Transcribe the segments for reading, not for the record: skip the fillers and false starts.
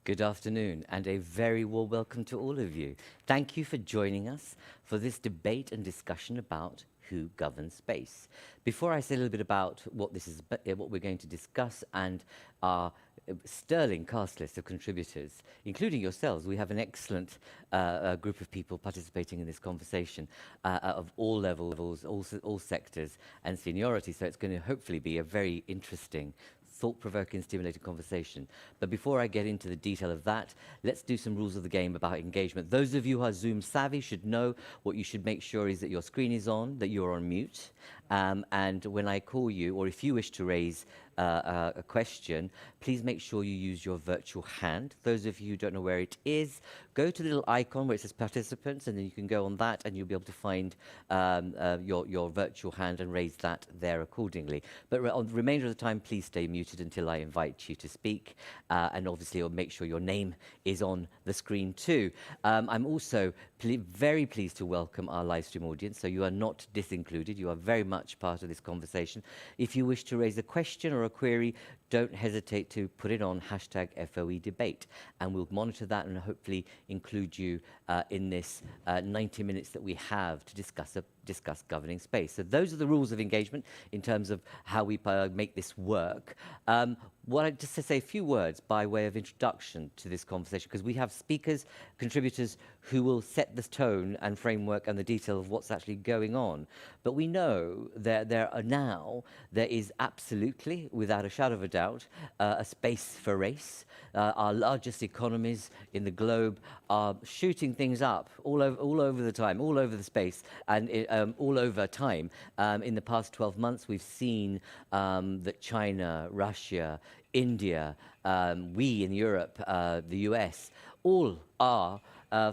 Good afternoon, and a very warm welcome to all of you. Thank you for joining us for this debate and discussion about who governs space. Before I say a little bit about what what we're going to discuss, and our sterling cast list of contributors, including yourselves, we have an excellent group of people participating in this conversation of all levels, all sectors and seniority. So it's going to hopefully be a very interesting, thought-provoking, stimulating conversation. But before I get into the detail of that, let's do some rules of the game about engagement. Those of you who are Zoom savvy should know what you should make sure is that your screen is on, that you're on mute, and when I call you, or if you wish to raise a question, please make sure you use your virtual hand. Those of you who don't know where it is, go to the little icon where it says participants, and then you can go on that and you'll be able to find your virtual hand and raise that there accordingly. But on the remainder of the time, please stay muted until I invite you to speak, and obviously I'll make sure your name is on the screen too. I'm also very pleased to welcome our live stream audience, so you are not disincluded. You are very much part of this conversation. If you wish to raise a question or a query, don't hesitate to put it on #FOE debate, and we'll monitor that and hopefully include you in this 90 minutes that we have to discuss governing space. So those are the rules of engagement in terms of how we make this work. Just to say a few words by way of introduction to this conversation, because we have speakers, contributors who will set the tone and framework and the detail of what's actually going on. But we know that there is absolutely, without a shadow of a doubt, a space for race. Our largest economies in the globe are shooting things up all over the time, all over the space, and all over time. In the past 12 months, we've seen that China, Russia, India, we in Europe, the US, all are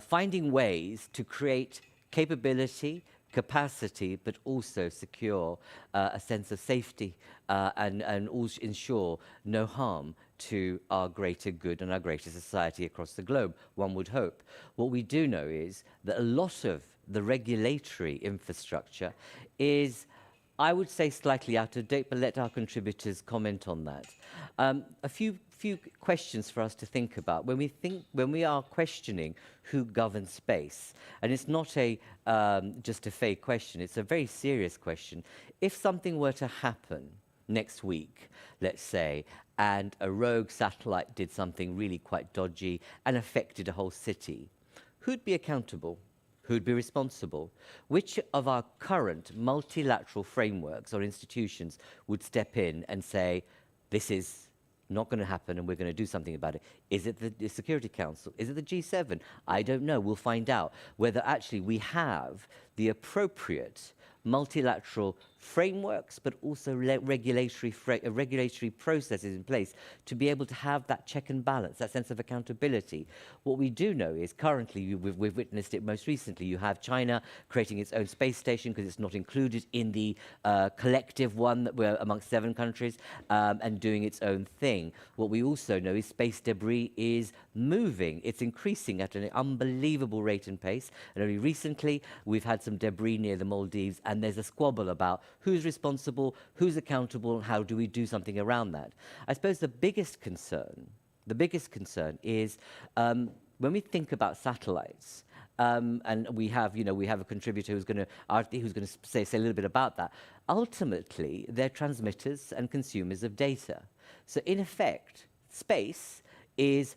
finding ways to create capability, capacity, but also secure a sense of safety and also ensure no harm to our greater good and our greater society across the globe, one would hope. What we do know is that a lot of the regulatory infrastructure is, I would say, slightly out of date, but let our contributors comment on that. A few questions for us to think about when we are questioning who governs space, and it's not just a fake question, it's a very serious question. If something were to happen next week, let's say, and a rogue satellite did something really quite dodgy and affected a whole city, who'd be accountable? Who'd be responsible? Which of our current multilateral frameworks or institutions would step in and say, this is not going to happen and we're going to do something about it? Is it the Security Council? Is it the G7? I don't know. We'll find out whether actually we have the appropriate multilateral frameworks, but also regulatory processes in place to be able to have that check and balance, that sense of accountability. What we do know is currently, we've witnessed it most recently, you have China creating its own space station because it's not included in the collective one that we're amongst 7 countries, and doing its own thing. What we also know is space debris is moving. It's increasing at an unbelievable rate and pace. And only recently, we've had some debris near the Maldives, and there's a squabble about who's responsible, who's accountable, and how do we do something around that. I suppose the biggest concern is when we think about satellites, and we have a contributor who's going to, Aarti, who's going to say a little bit about that. Ultimately, they're transmitters and consumers of data. So in effect, space is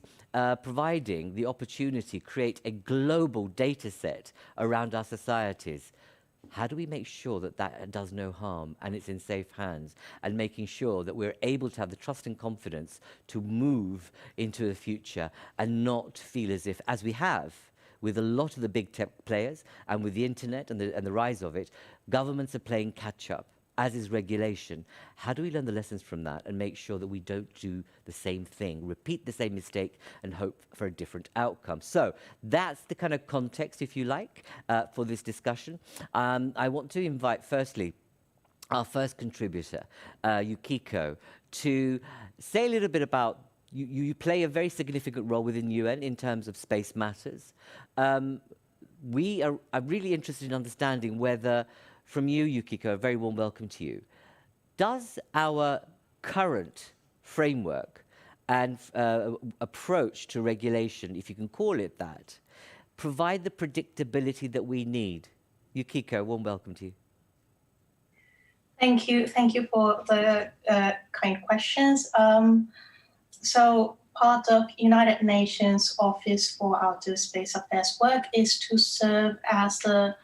providing the opportunity to create a global data set around our societies. How do we make sure that that does no harm and it's in safe hands, and making sure that we're able to have the trust and confidence to move into the future and not feel as if, as we have with a lot of the big tech players and with the internet and the rise of it, governments are playing catch up, as is regulation. How do we learn the lessons from that and make sure that we don't do the same thing, repeat the same mistake, and hope for a different outcome? So that's the kind of context, if you like, for this discussion. I want to invite, firstly, our first contributor, Yukiko, to say a little bit about, you play a very significant role within UN in terms of space matters. We are really interested in understanding whether, from you, Yukiko, a very warm welcome to you. Does our current framework and approach to regulation, if you can call it that, provide the predictability that we need? Yukiko, warm welcome to you. Thank you for the kind questions. So part of United Nations Office for Outer Space Affairs work is to serve as the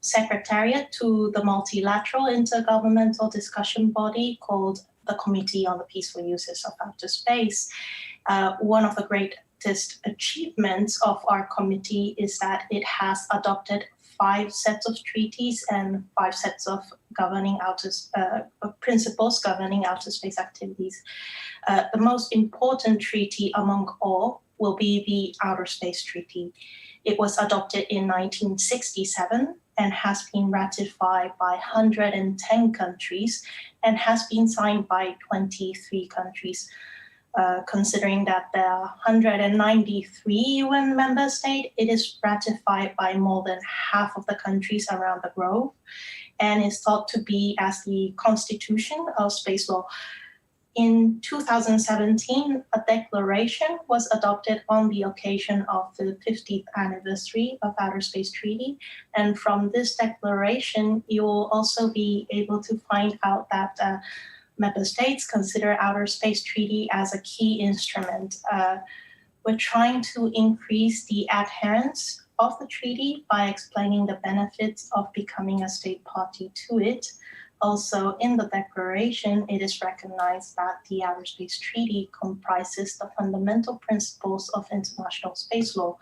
secretariat to the multilateral intergovernmental discussion body called the Committee on the Peaceful Uses of Outer Space. One of the greatest achievements of our committee is that it has adopted 5 sets of treaties and 5 sets of principles governing outer space activities. The most important treaty among all will be the Outer Space Treaty. It was adopted in 1967 and has been ratified by 110 countries and has been signed by 23 countries. Considering that there are 193 UN member states, it is ratified by more than half of the countries around the globe and is thought to be as the constitution of space law. In 2017, a declaration was adopted on the occasion of the 50th anniversary of Outer Space Treaty. And from this declaration, you will also be able to find out that member states consider Outer Space Treaty as a key instrument. We're trying to increase the adherence of the treaty by explaining the benefits of becoming a state party to it. Also, in the declaration, it is recognized that the Outer Space Treaty comprises the fundamental principles of international space law.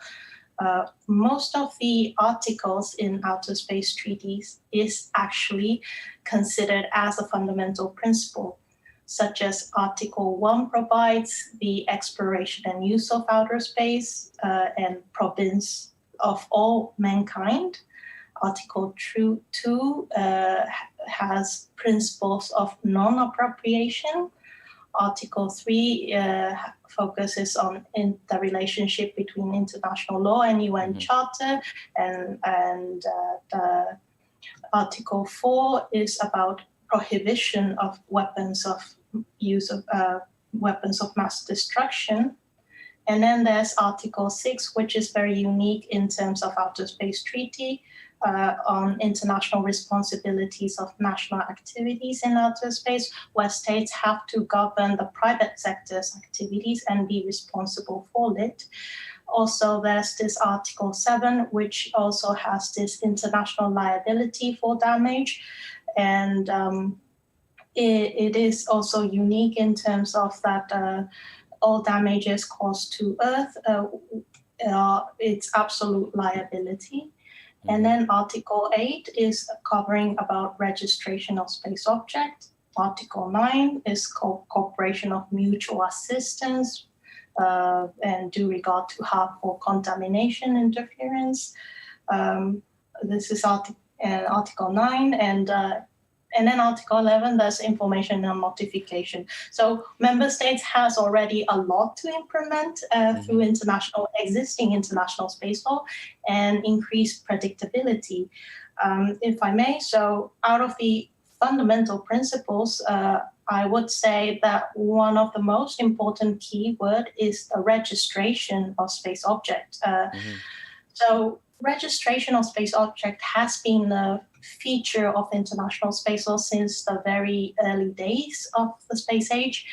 Most of the articles in outer space treaties is actually considered as a fundamental principle, such as Article 1 provides the exploration and use of outer space and province of all mankind. Article 2 has principles of non-appropriation. Article 3 focuses on the relationship between international law and UN Charter, and the Article 4 is about prohibition of weapons of weapons of mass destruction. And then there's Article 6, which is very unique in terms of Outer Space Treaty, on international responsibilities of national activities in outer space, where states have to govern the private sector's activities and be responsible for it. Also, there's this Article 7, which also has this international liability for damage. And it is also unique in terms of that all damages caused to Earth, it's absolute liability. And then Article 8 is covering about registration of space objects. Article 9 is cooperation of mutual assistance and due regard to harmful contamination interference. This is Article 9, and then Article 11, there's information and notification. So member states has already a lot to implement through existing international space law and increase predictability. If I may, so out of the fundamental principles, I would say that one of the most important keyword is the registration of space object. So registration of space object has been a feature of international space law since the very early days of the space age.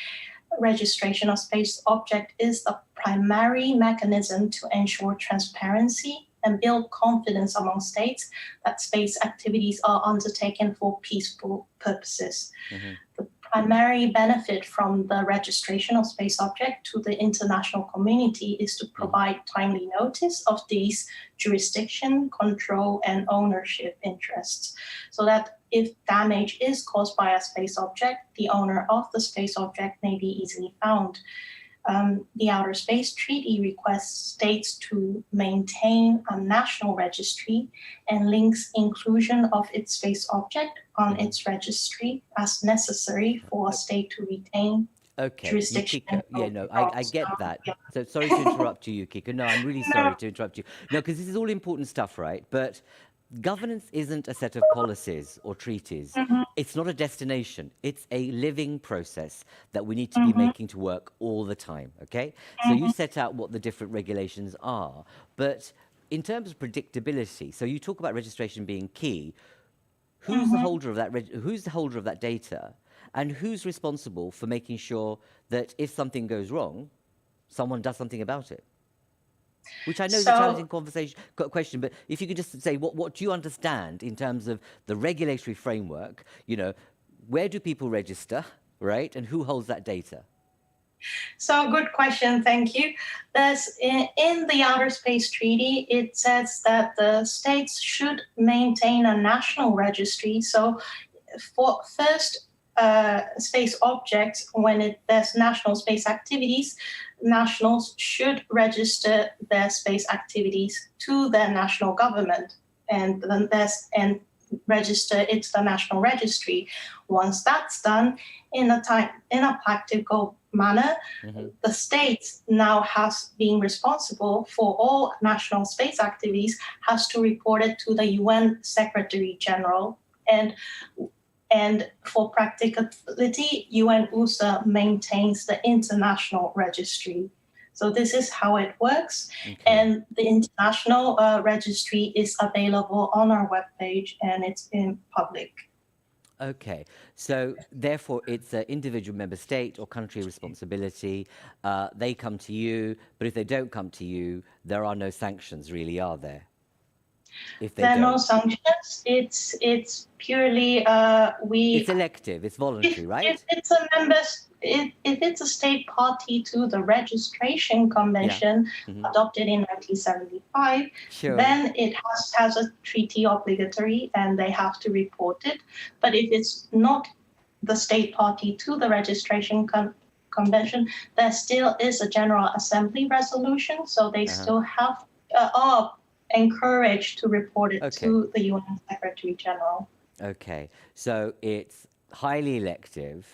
Registration of space object is the primary mechanism to ensure transparency and build confidence among states that space activities are undertaken for peaceful purposes. The primary benefit from the registration of space object to the international community is to provide timely notice of these jurisdiction, control, and ownership interests, so that if damage is caused by a space object, the owner of the space object may be easily found. The Outer Space Treaty requests states to maintain a national registry and links inclusion of its space object on its registry as necessary for a state to retain jurisdiction. Yukiko, I get that. So sorry to interrupt you, Yukiko. No, I'm really sorry to interrupt you. No, because this is all important stuff, right? But governance isn't a set of policies or treaties. Mm-hmm. It's not a destination. It's a living process that we need to be Mm-hmm. making to work all the time, okay? So you set out what the different regulations are, but in terms of predictability, so you talk about registration being key. Who's the holder of that? Who's the holder of that data, and who's responsible for making sure that if something goes wrong, someone does something about it? Which I know is a challenging question, but if you could just say, what do you understand in terms of the regulatory framework? You know, where do people register, right, and who holds that data? So good question, thank you. There's in the Aerospace Treaty, it says that the states should maintain a national registry. So for first space objects, when there's national space activities, nationals should register their space activities to their national government and register it to the national registry. Once that's done, in a practical manner, the states now has been responsible for all national space activities, has to report it to the UN Secretary General. And for practicality, UNOOSA maintains the international registry. So this is how it works. Okay. And the international registry is available on our webpage, and it's in public. Okay, so therefore it's an individual member state or country responsibility. They come to you, but if they don't come to you, there are no sanctions, really, are there? If they there are don't. No sanctions. It's purely It's elective. It's voluntary, right? If it's a if it's a state party to the registration convention adopted in 1975, then it has a treaty obligatory and they have to report it. But if it's not the state party to the registration convention, there still is a General Assembly resolution, so they still have are encouraged to report it to the UN Secretary General. Okay, so it's highly elective.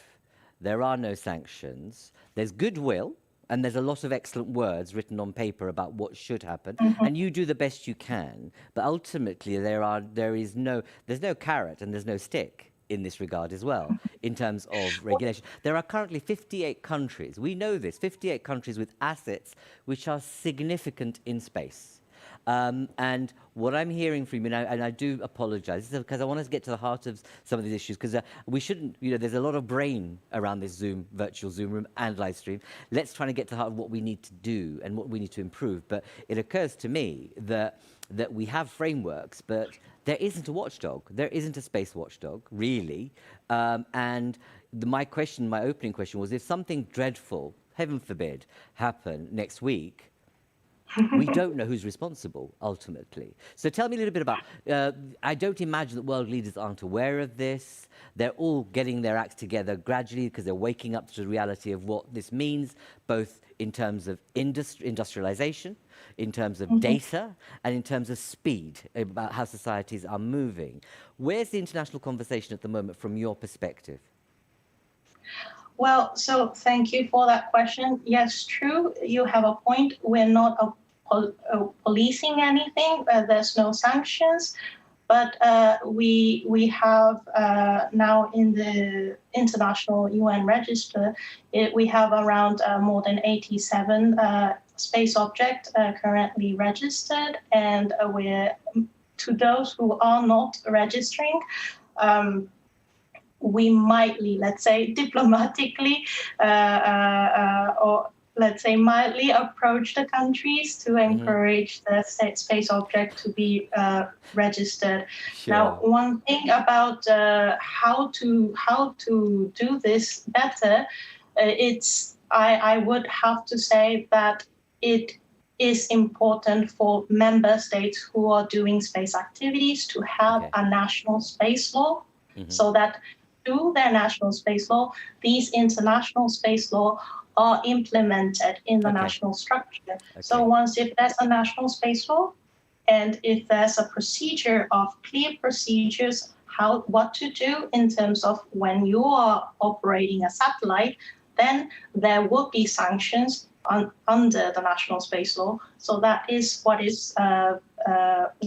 There are no sanctions. There's goodwill, and there's a lot of excellent words written on paper about what should happen, and you do the best you can. But ultimately, there's no carrot and there's no stick in this regard as well, in terms of regulation. There are currently 58 countries. We know this, 58 countries with assets which are significant in space. And what I'm hearing from you, and I do apologize, because I want to get to the heart of some of these issues, because we shouldn't, there's a lot of brain around this virtual Zoom room and live stream. Let's try to get to the heart of what we need to do and what we need to improve. But it occurs to me that we have frameworks, but there isn't a watchdog. There isn't a space watchdog, really. And my opening question was, if something dreadful, heaven forbid, happen next week, we don't know who's responsible, ultimately. So tell me a little bit about, I don't imagine that world leaders aren't aware of this. They're all getting their acts together gradually because they're waking up to the reality of what this means, both in terms of industrialization, in terms of data, and in terms of speed, about how societies are moving. Where's the international conversation at the moment from your perspective? Well, so thank you for that question. Yes, true. You have a point. We're not policing anything. There's no sanctions. But we have now in the International UN Register, we have around more than 87 space objects currently registered. And to those who are not registering, we mightly, let's say diplomatically, or let's say mildly approach the countries to encourage the space object to be registered. Sure. Now, one thing about how to do this better, I would have to say that it is important for member states who are doing space activities to have a national space law, so that through their national space law, these international space law are implemented in the national structure. So if there's a national space law, and if there's a procedure of clear procedures, what to do in terms of when you are operating a satellite, then there will be sanctions under the national space law. So that is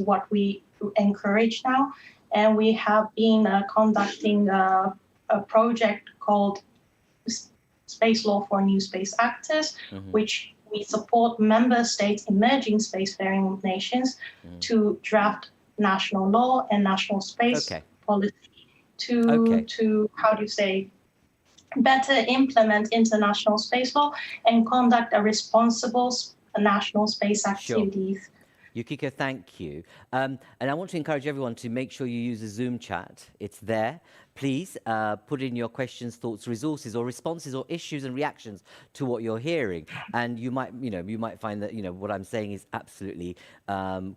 what we encouraged now. And we have been conducting a project called Space Law for New Space Actors, which we support member states, emerging spacefaring nations, to draft national law and national space policy to how do you say, better implement international space law and conduct a responsible national space activities. Sure. Yukiko, thank you. And I want to encourage everyone to make sure you use the Zoom chat. It's there. Please put in your questions, thoughts, resources, or responses, or issues and reactions to what you're hearing. And you might find that what I'm saying is absolutely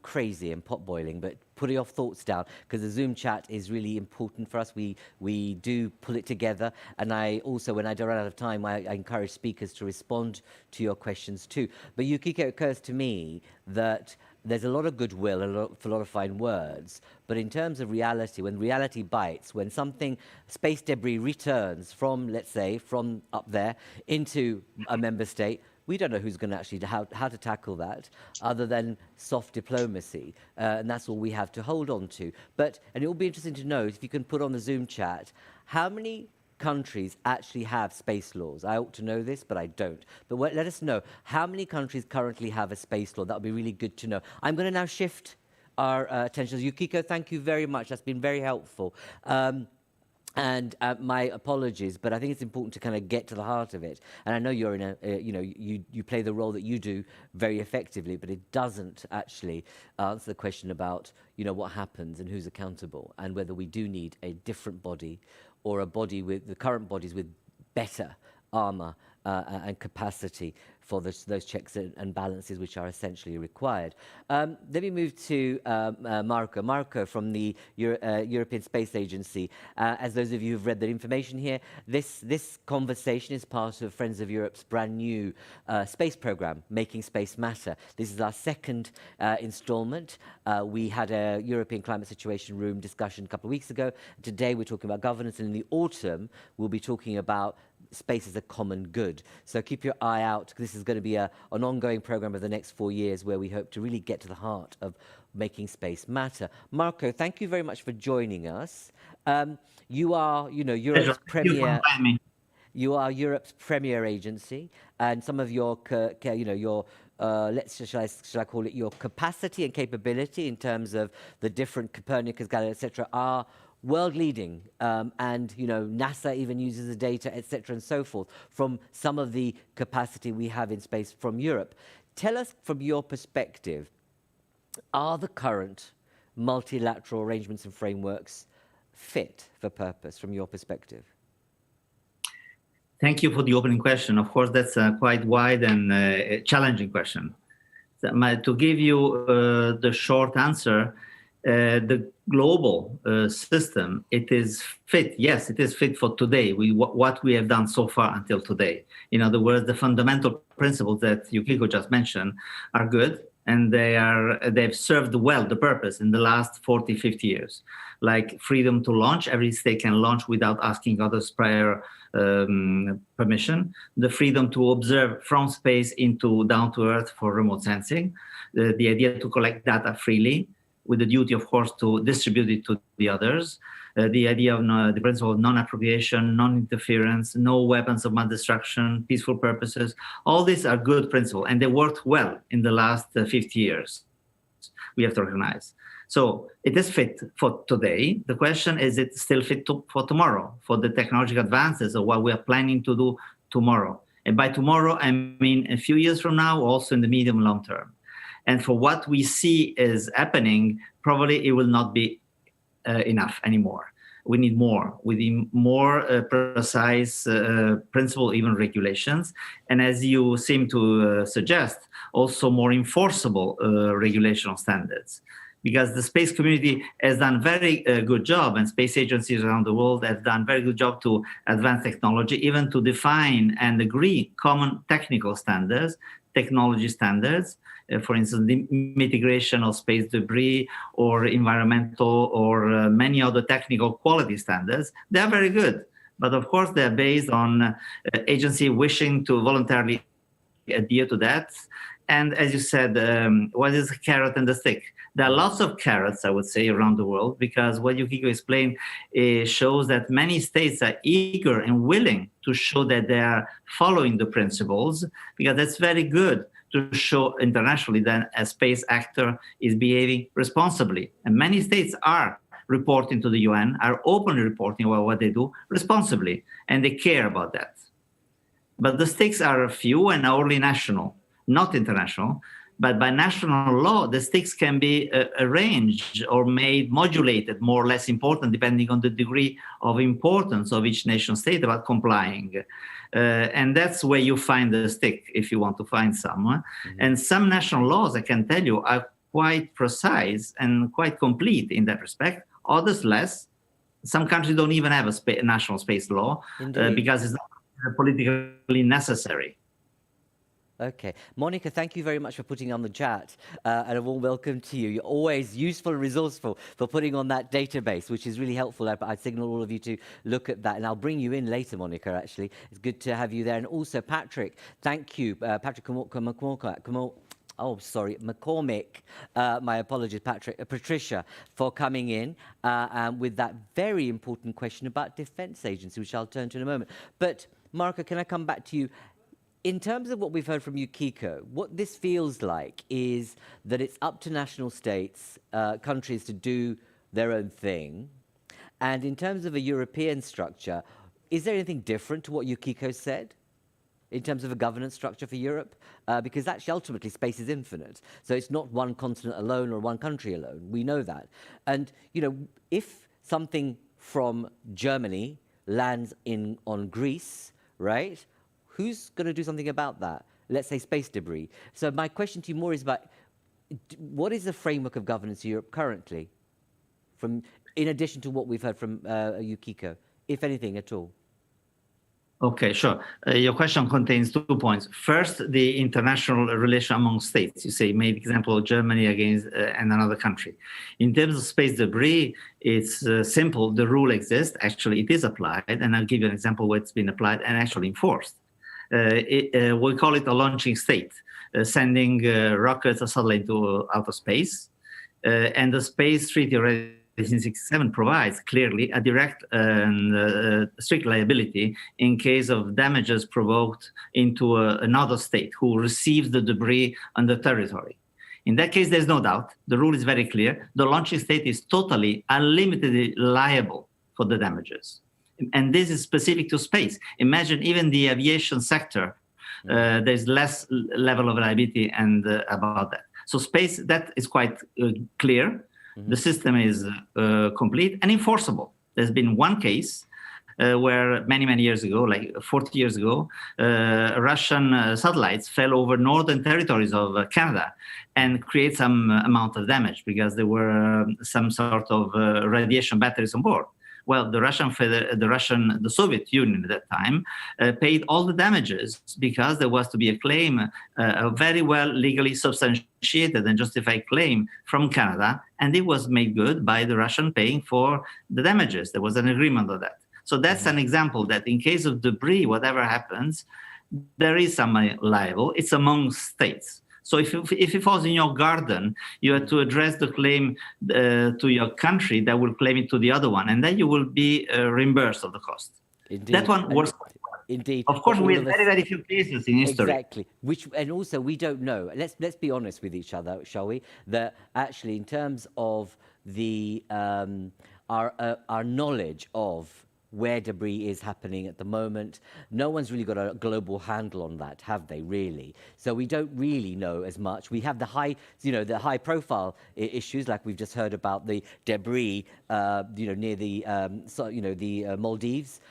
crazy and pot boiling. But put your thoughts down, because the Zoom chat is really important for us. We do pull it together, and I also, when I run out of time, I encourage speakers to respond to your questions too. But Yukiko, it occurs to me that there's a lot of goodwill, a lot of fine words, but in terms of reality, when reality bites, when space debris returns from, let's say, from up there into a member state, we don't know who's going to actually, how to tackle that, other than soft diplomacy, and that's all we have to hold on to. And it will be interesting to know, if you can put on the Zoom chat, how many countries actually have space laws. I ought to know this, but I don't. But let us know how many countries currently have a space law. That would be really good to know. I'm going to now shift our attention. Yukiko, thank you very much. That's been very helpful. And my apologies, but I think it's important to kind of get to the heart of it. And I know you're in you play the role that you do very effectively, but it doesn't actually answer the question about, what happens and who's accountable, and whether we do need a different body or a body with the current bodies with better armor and capacity for those checks and balances which are essentially required. Let me move to Marco from the European Space Agency. As those of you who've read the information here, this conversation is part of Friends of Europe's brand new space program, Making Space Matter. This is our second installment. We had a European Climate Situation Room discussion a couple of weeks ago. Today we're talking about governance, and in the autumn we'll be talking about space as a common good. So keep your eye out, because this is going to be an ongoing program over the next 4 years, where we hope to really get to the heart of making space matter. Marco, thank you very much for joining us. You are, Europe's premier. You are Europe's premier agency, and some of your, shall I call it, your capacity and capability in terms of the different Copernicus, Galileo, etc., are world leading, and NASA even uses the data, etc., and so forth, from some of the capacity we have in space from Europe. Tell us, from your perspective, are the current multilateral arrangements and frameworks fit for purpose from your perspective? Thank you for the opening question. Of course, that's a quite wide and challenging question. To give you the short answer, the global system, it is fit. Yes, it is fit for today, what we have done so far until today. In other words, the fundamental principles that Yukiko just mentioned are good, and they've served well the purpose in the last 40, 50 years. Like freedom to launch, every state can launch without asking others prior permission. The freedom to observe from space into down to Earth for remote sensing. The idea to collect data freely, with the duty, of course, to distribute it to the others. The idea of the principle of non-appropriation, non-interference, no weapons of mass destruction, peaceful purposes. All these are good principles, and they worked well in the last 50 years. We have to recognize. So it is fit for today. The question is it still fit for tomorrow, for the technological advances of what we are planning to do tomorrow. And by tomorrow, I mean a few years from now, also in the medium and long term. And for what we see is happening, probably it will not be enough anymore. We need more. We need more precise principle, even regulations. And as you seem to suggest, also more enforceable regulation standards. Because the space community has done very good job, and space agencies around the world have done very good job to advance technology, even to define and agree common technical standards, technology standards, for instance, the mitigation of space debris or environmental or many other technical quality standards. They are very good. But of course, they're based on agency wishing to voluntarily adhere to that And as you said, what is the carrot and the stick? There are lots of carrots, I would say, around the world, because what Yukiko explained shows that many states are eager and willing to show that they are following the principles, because that's very good to show internationally that a space actor is behaving responsibly. And many states are reporting to the UN, are openly reporting about what they do responsibly, and they care about that. But the stakes are few and only national, not international. But by national law, the stakes can be arranged or made modulated, more or less important, depending on the degree of importance of each nation state about complying. And that's where you find the stick, if you want to find some. Mm-hmm. And some national laws, I can tell you, are quite precise and quite complete in that respect. Others less. Some countries don't even have a national space law because it's not politically necessary. Okay. Monica, thank you very much for putting on the chat and a warm welcome to you. You're always useful and resourceful for putting on that database, which is really helpful. I signal all of you to look at that, and I'll bring you in later, Monica, actually. It's good to have you there. And also, Patrick, thank you. Patrick McCormick, my apologies, Patricia, for coming in with that very important question about defense agency, which I'll turn to in a moment. But, Marika, can I come back to you? In terms of what we've heard from Yukiko, what this feels like is that it's up to national states, countries to do their own thing. And in terms of a European structure, is there anything different to what Yukiko said in terms of a governance structure for Europe? Because actually, ultimately, space is infinite. So it's not one continent alone or one country alone. We know that. And, you know, if something from Germany lands on Greece, right? Who's going to do something about that? Let's say space debris. So my question to you more is about what is the framework of governance in Europe currently, in addition to what we've heard from Yukiko, if anything at all? Okay, sure. Your question contains 2 points. First, the international relation among states. You say, made example of Germany against and another country. In terms of space debris, it's simple. The rule exists. Actually, it is applied. And I'll give you an example where it's been applied and actually enforced. We call it a launching state, sending rockets or satellite into outer space. And the Space Treaty already in 1967 provides clearly a direct and strict liability in case of damages provoked into another state who receives the debris on the territory. In that case, there's no doubt. The rule is very clear. The launching state is totally, unlimitedly liable for the damages. And this is specific to space. Imagine even the aviation sector, there's less level of liability and about that. So space, that is quite clear. Mm-hmm. The system is complete and enforceable. There's been one case where many years ago, like 40 years ago, Russian satellites fell over northern territories of Canada and create some amount of damage because there were some sort of radiation batteries on board. Well, the Soviet Union at that time paid all the damages because there was to be a claim, a very well legally substantiated and justified claim from Canada, and it was made good by the Russian paying for the damages. There was an agreement on that. So that's an example that in case of debris, whatever happens, there is somebody liable. It's among states. So if it falls in your garden, you have to address the claim to your country that will claim it to the other one, and then you will be reimbursed of the cost. Indeed. That one works. Indeed. Of course, we have very few cases in history. Exactly. And also, we don't know. Let's be honest with each other, shall we? That actually, in terms of the our knowledge of where debris is happening at the moment, no one's really got a global handle on that, have they, really? So we don't really know as much. We have the high profile issues, like we've just heard about the debris, near the Maldives.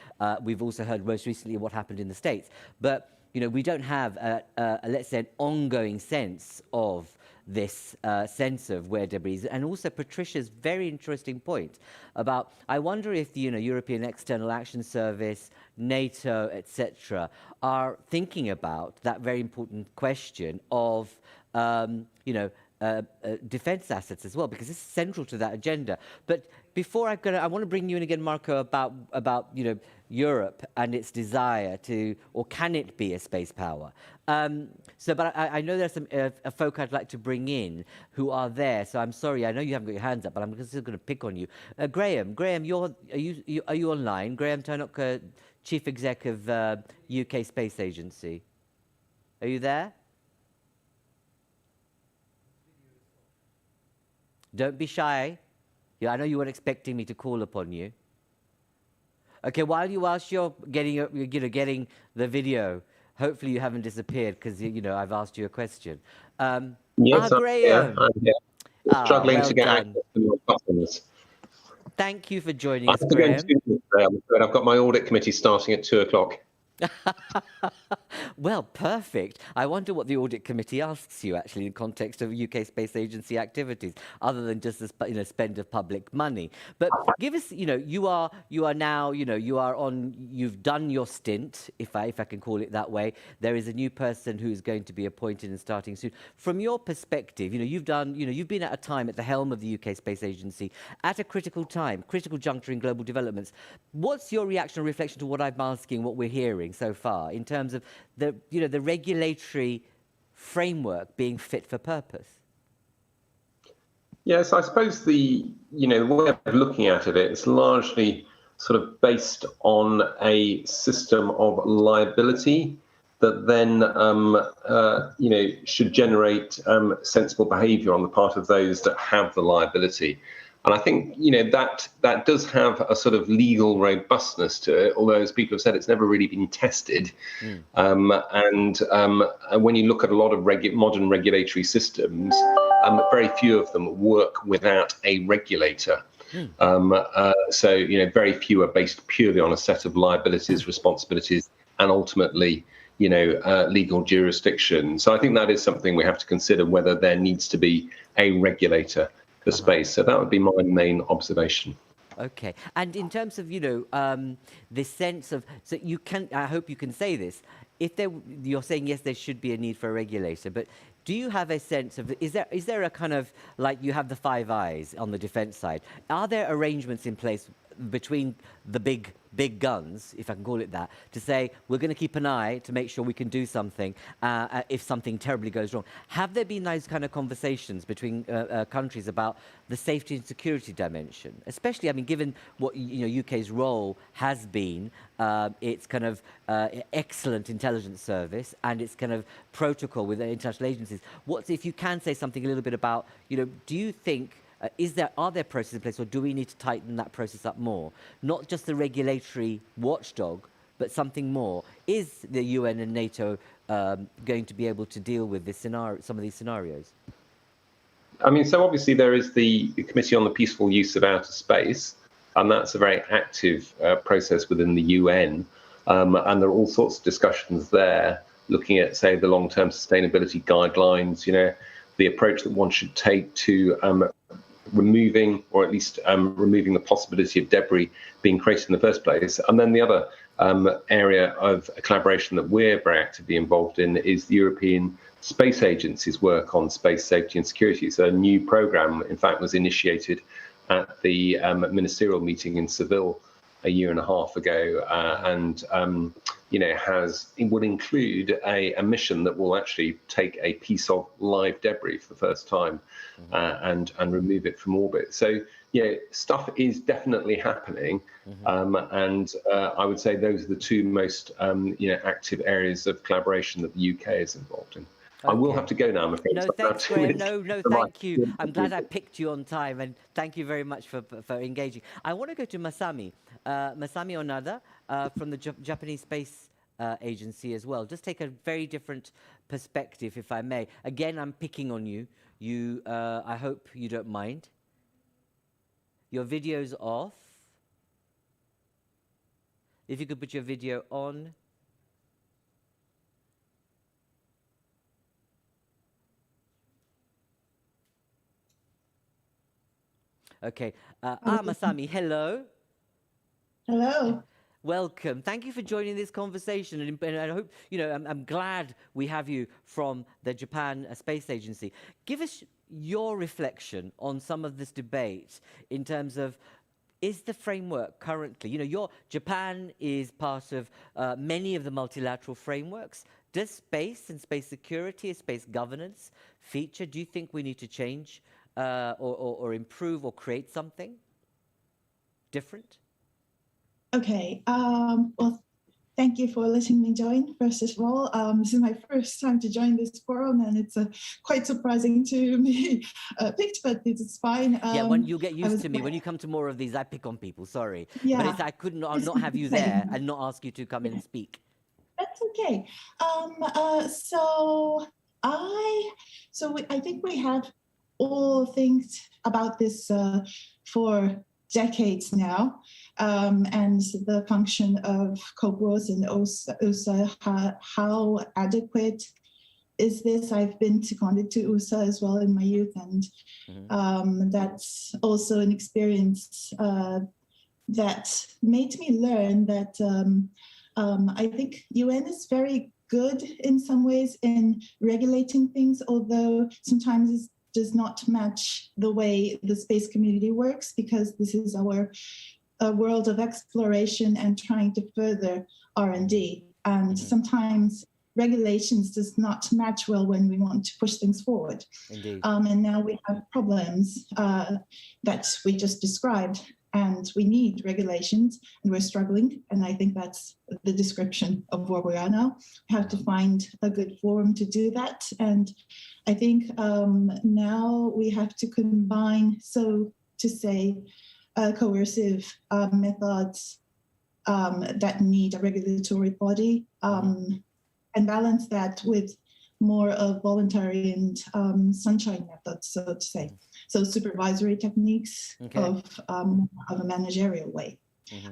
We've also heard most recently what happened in the States. But, we don't have, let's say, an ongoing sense of this sense of where debris is. And also Patricia's very interesting point about, I wonder if the European External Action Service, NATO, etc., are thinking about that very important question of, defense assets as well, because it's central to that agenda. But before I want to bring you in again, Marco, about Europe and its desire to, or can it be a space power? But I know there's some folk I'd like to bring in who are there. So I'm sorry, I know you haven't got your hands up, but I'm still going to pick on you. Graham, are you online? Graham Turnock, Chief Exec of UK Space Agency. Are you there? Don't be shy. Yeah, I know you weren't expecting me to call upon you. Okay, whilst you're getting the video, hopefully you haven't disappeared because I've asked you a question. Yes, Graham. I'm here. Struggling to get access to your customers. Thank you for joining us, Graham. I've got my audit committee starting at 2:00. Well, perfect. I wonder what the audit committee asks you actually in context of UK Space Agency activities, other than just the spend of public money. But give us, you are now, you've done your stint, if I can call it that way. There is a new person who is going to be appointed and starting soon. From your perspective, you've been at a time at the helm of the UK Space Agency at a critical time, critical juncture in global developments. What's your reaction or reflection to what I'm asking, what we're hearing so far in terms of the regulatory framework being fit for purpose? Yes, I suppose the way of looking at it's largely sort of based on a system of liability that then should generate sensible behaviour on the part of those that have the liability. And I think, that does have a sort of legal robustness to it, although, as people have said, it's never really been tested. When you look at a lot of modern regulatory systems, very few of them work without a regulator. So, very few are based purely on a set of liabilities, responsibilities, and ultimately, legal jurisdiction. So I think that is something we have to consider, whether there needs to be a regulator for space. So that would be my main observation. Okay. And in terms of, the sense of, so you can, I hope you can say this, you're saying, yes, there should be a need for a regulator, but do you have a sense of, is there a kind of, like you have the Five Eyes on the defense side, are there arrangements in place between the big guns, if I can call it that, to say we're going to keep an eye to make sure we can do something if something terribly goes wrong? Have there been those kind of conversations between countries about the safety and security dimension? Especially, I mean, given what UK's role has been, its kind of excellent intelligence service and its kind of protocol with the international agencies. If you can say something a little bit about, do you think are there processes in place, or do we need to tighten that process up more? Not just the regulatory watchdog, but something more. Is the UN and NATO going to be able to deal with this some of these scenarios? I mean, so obviously there is the Committee on the Peaceful Use of Outer Space, and that's a very active process within the UN. And there are all sorts of discussions there, looking at, say, the long-term sustainability guidelines, the approach that one should take to removing, or at least removing the possibility of debris being created in the first place. And then the other area of collaboration that we're very actively involved in is the European Space Agency's work on space safety and security. So a new program, in fact, was initiated at the ministerial meeting in Seville a year and a half ago, and will include a mission that will actually take a piece of live debris for the first time and remove it from orbit. So stuff is definitely happening, and I would say those are the two most active areas of collaboration that the UK is involved in. Okay. I will have to go now, I'm afraid. No, thanks, Graham. No, thank you. I'm glad I picked you on time, and thank you very much for engaging. I want to go to Masami Onoda from the Japanese Space Agency as well. Just take a very different perspective, if I may. Again, I'm picking on you. I hope you don't mind. Your video's off. If you could put your video on. Okay. Masami, hello. Hello. Welcome. Thank you for joining this conversation. And I hope, I'm glad we have you from the Japan Space Agency. Give us your reflection on some of this debate in terms of is the framework currently, Japan is part of many of the multilateral frameworks. Does space and space security and space governance feature? Do you think we need to change or improve or create something different? Okay. Well, thank you for letting me join, first of all. This is my first time to join this forum, and it's quite surprising to be picked, but it's fine. Yeah, when you get used to me, when you come to more of these, I pick on people, sorry. Yeah, but I could not have you there and not ask you to come in and speak. That's okay. I think we have all think about this for decades now, and the function of Koop and UNOOSA, how adequate is this? I've been seconded to UNOOSA as well in my youth, and that's also an experience that made me learn that I think UN is very good in some ways in regulating things, although sometimes it does not match the way the space community works, because this is our world of exploration and trying to further R&D. And sometimes regulations does not match well when we want to push things forward. Indeed. And now we have problems that we just described, and we need regulations, and we're struggling. And I think that's the description of where we are now. We have to find a good forum to do that. And I think now we have to combine, so to say, coercive methods that need a regulatory body, and balance that with more of voluntary and sunshine methods, so to say. So supervisory techniques of a managerial way.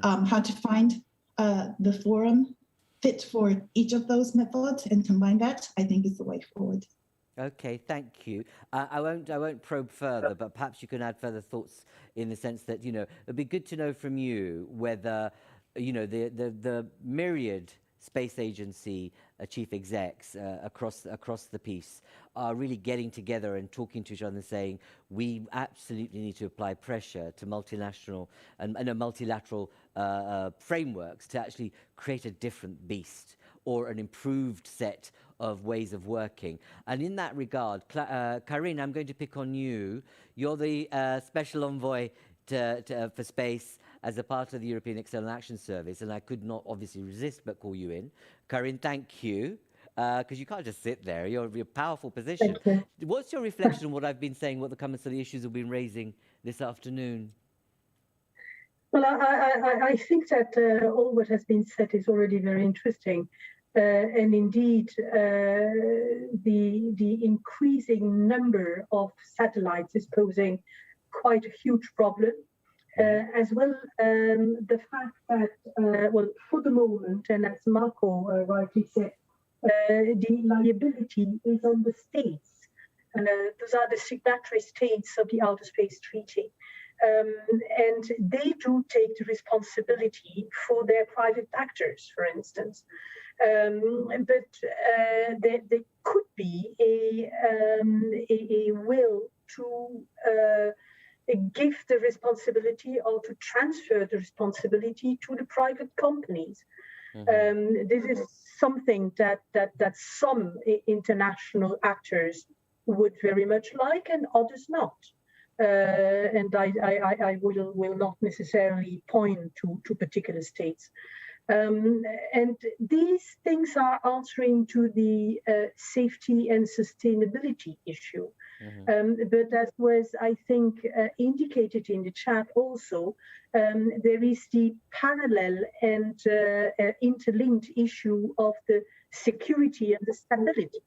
How to find the forum fit for each of those methods and combine that, I think, is the way forward. Okay, thank you. I won't probe further, but perhaps you can add further thoughts in the sense that, it'd be good to know from you whether, the myriad space agency chief execs across the piece are really getting together and talking to each other and saying, we absolutely need to apply pressure to multinational and multilateral frameworks to actually create a different beast or an improved set of ways of working. And in that regard, Carine, I'm going to pick on you. You're the special envoy for space as a part of the European External Action Service, and I could not obviously resist but call you in. Carine, thank you, because you can't just sit there. You're a powerful position. What's your reflection on what I've been saying, what the comments of the issues we've been raising this afternoon? Well, I think that all what has been said is already very interesting. And indeed, the increasing number of satellites is posing quite a huge problem. As well, the fact that, for the moment, and as Marco rightly said, the liability is on the states. Those are the signatory states of the Outer Space Treaty. And they do take the responsibility for their private actors, for instance. But there could be a will to give the responsibility or to transfer the responsibility to the private companies. This is something that some international actors would very much like and others not. And I will not necessarily point to particular states. And these things are answering to the safety and sustainability issue. But as was, I think, indicated in the chat also, there is the parallel and interlinked issue of the security and the stability.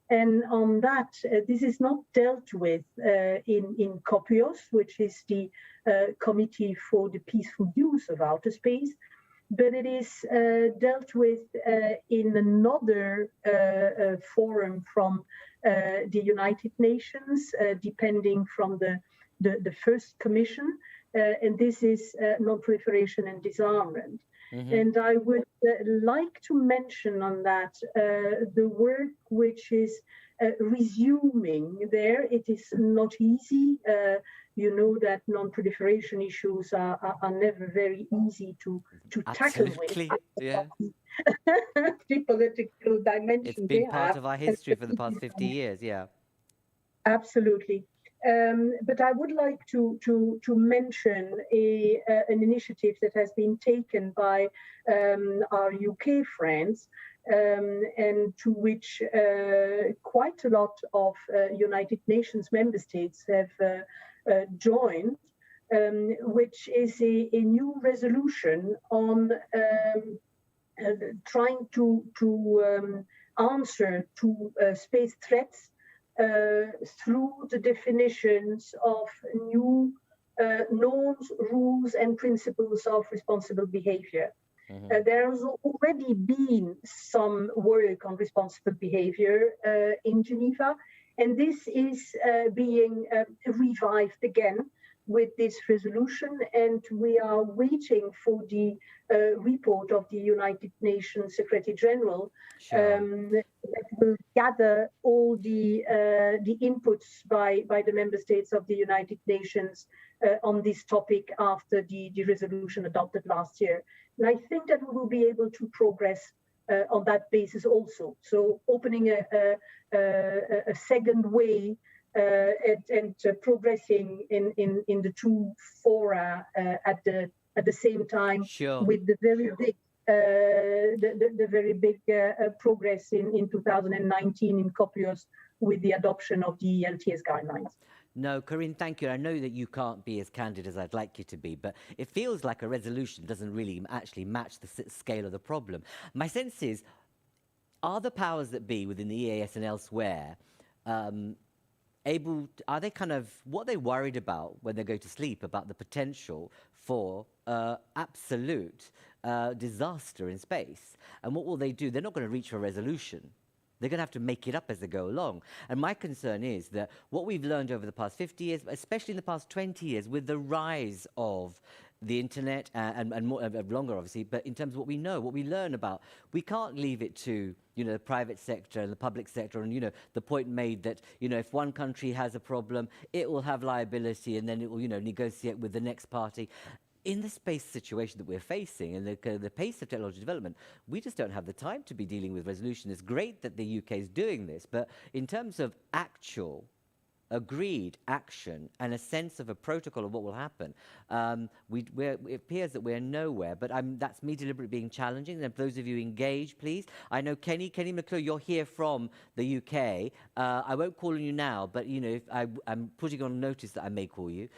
And on that, this is not dealt with in COPIOS, which is the Committee for the Peaceful Use of Outer Space, but it is dealt with in another forum from the United Nations, depending from the first commission, and this is non-proliferation and disarmament. And I would like to mention on that the work which is resuming there. It is not easy. you know that non-proliferation issues are never very easy to tackle with. Absolutely, yeah. The political dimension It's been they part have. of our history for the past 50 years, yeah. Absolutely. But I would like to mention an initiative that has been taken by our UK friends, and to which quite a lot of United Nations member states have joined, which is a new resolution on trying to answer to space threats through the definitions of new norms, rules, and principles of responsible behavior. There has already been some work on responsible behavior in Geneva, and this is being revived again with this resolution, and we are waiting for the report of the United Nations Secretary General that will gather all the inputs by the member states of the United Nations on this topic after the resolution adopted last year. And I think that we will be able to progress on that basis also. So opening a second way and progressing in the two fora at the same time, with the very big progress in 2019 in Copios with the adoption of the LTS guidelines. No, Carine, thank you. I know that you can't be as candid as I'd like you to be, but it feels like a resolution doesn't really actually match the scale of the problem. My sense is, are the powers that be within the EEAS and elsewhere are they kind of, what are they worried about when they go to sleep about the potential for absolute disaster in space? And what will they do? They're not going to reach a resolution. They're going to have to make it up as they go along. And my concern is that what we've learned over the past 50 years, especially in the past 20 years, with the rise of the internet and more longer, obviously, but in terms of what we know, what we learn about, we can't leave it to, the private sector and the public sector. And, the point made that, if one country has a problem, it will have liability and then it will, negotiate with the next party. In the space situation that we're facing and the pace of technology development, we just don't have the time to be dealing with resolution. It's great that the UK is doing this, but in terms of actual agreed action and a sense of a protocol of what will happen, it appears that we're nowhere. But that's me deliberately being challenging. And those of you engaged, please. I know Kenny McClure, you're here from the UK. I won't call on you now, but if I'm putting on notice that I may call you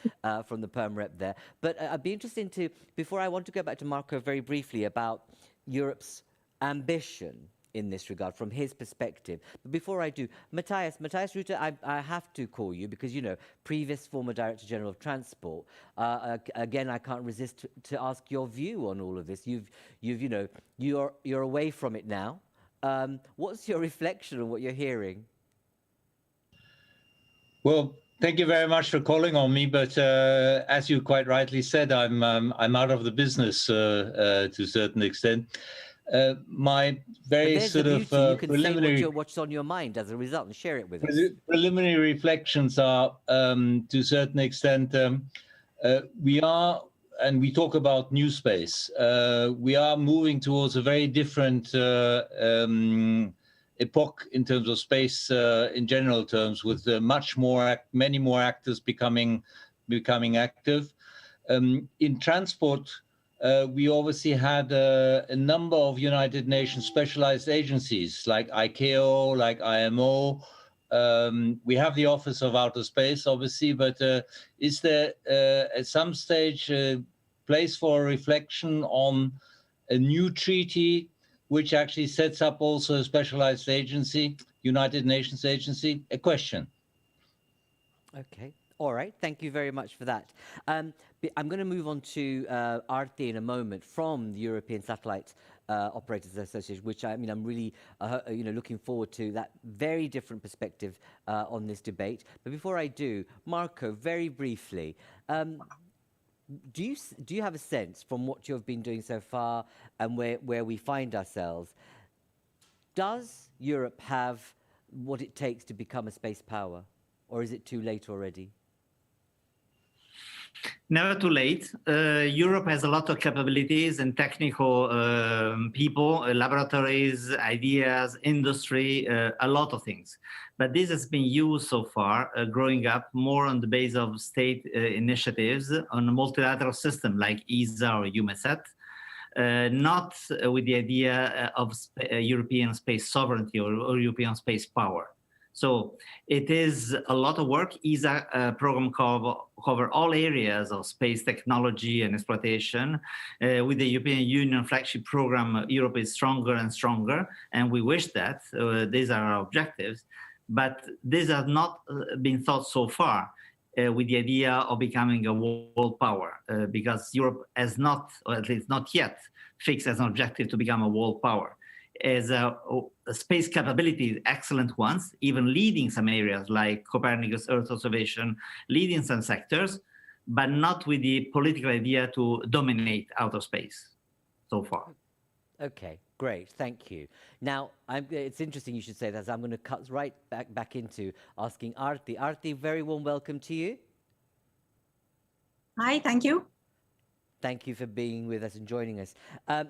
from the Perm Rep there. But I'd be interested to, before I want to go back to Marco very briefly about Europe's ambition in this regard, from his perspective. But before I do, Matthias Ruete, I have to call you because, previous former Director General of Transport. Again, I can't resist to ask your view on all of this. You're away from it now. What's your reflection on what you're hearing? Well, thank you very much for calling on me. But as you quite rightly said, I'm out of the business to a certain extent. My very sort of preliminary, say what's on your mind as a result and share it with us. Preliminary reflections are, to a certain extent, we are, and we talk about new space. We are moving towards a very different epoch in terms of space in general terms, with many more actors becoming active. In transport, we obviously had a number of United Nations specialized agencies like ICAO, like IMO. We have the Office of Outer Space, obviously, but is there at some stage a place for reflection on a new treaty which actually sets up also a specialized agency, United Nations agency? A question. Okay. All right, thank you very much for that. I'm going to move on to Aarti in a moment from the European Satellite Operators Association, which I'm really looking forward to that very different perspective on this debate. But before I do, Marco, very briefly, do you have a sense from what you've been doing so far and where we find ourselves? Does Europe have what it takes to become a space power, or is it too late already? Never too late. Europe has a lot of capabilities and technical people, laboratories, ideas, industry, a lot of things. But this has been used so far, growing up more on the base of state initiatives on a multilateral system like ESA or UMESET, not with the idea of European space sovereignty or European space power. So it is a lot of work. ESA program cover all areas of space technology and exploitation. With the European Union flagship program, Europe is stronger and stronger, and we wish that. These are our objectives. But these have not been thought so far with the idea of becoming a world power, because Europe has not, or at least not yet, fixed as an objective to become a world power. As a space capabilities, excellent ones, even leading some areas like Copernicus, Earth observation, leading some sectors, but not with the political idea to dominate outer space so far. Okay, great, thank you. Now, it's interesting you should say that. I'm going to cut right back into asking Aarti. Aarti, very warm welcome to you. Hi, thank you. Thank you for being with us and joining us.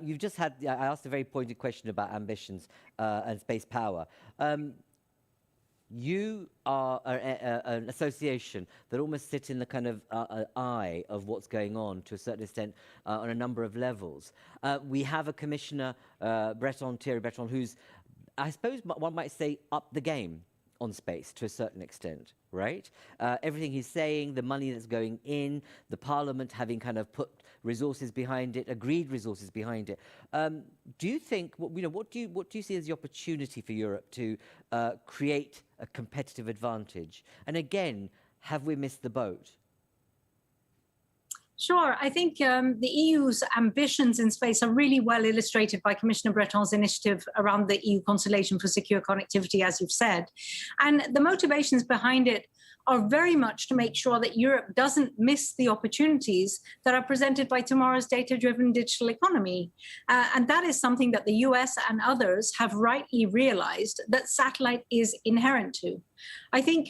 You've just had, I asked a very pointed question about ambitions and space power. You are an association that almost sits in the kind of eye of what's going on to a certain extent on a number of levels. We have a commissioner, Thierry Breton, who's, I suppose one might say, up the game on space to a certain extent, right? Everything he's saying, the money that's going in, the parliament having kind of put resources behind it, agreed resources behind it. Do you think, what do you see as the opportunity for Europe to create a competitive advantage? And again, have we missed the boat? Sure. I think the EU's ambitions in space are really well illustrated by Commissioner Breton's initiative around the EU Constellation for Secure Connectivity, as you've said. And the motivations behind it are very much to make sure that Europe doesn't miss the opportunities that are presented by tomorrow's data-driven digital economy. And that is something that the US and others have rightly realized that satellite is inherent to. I think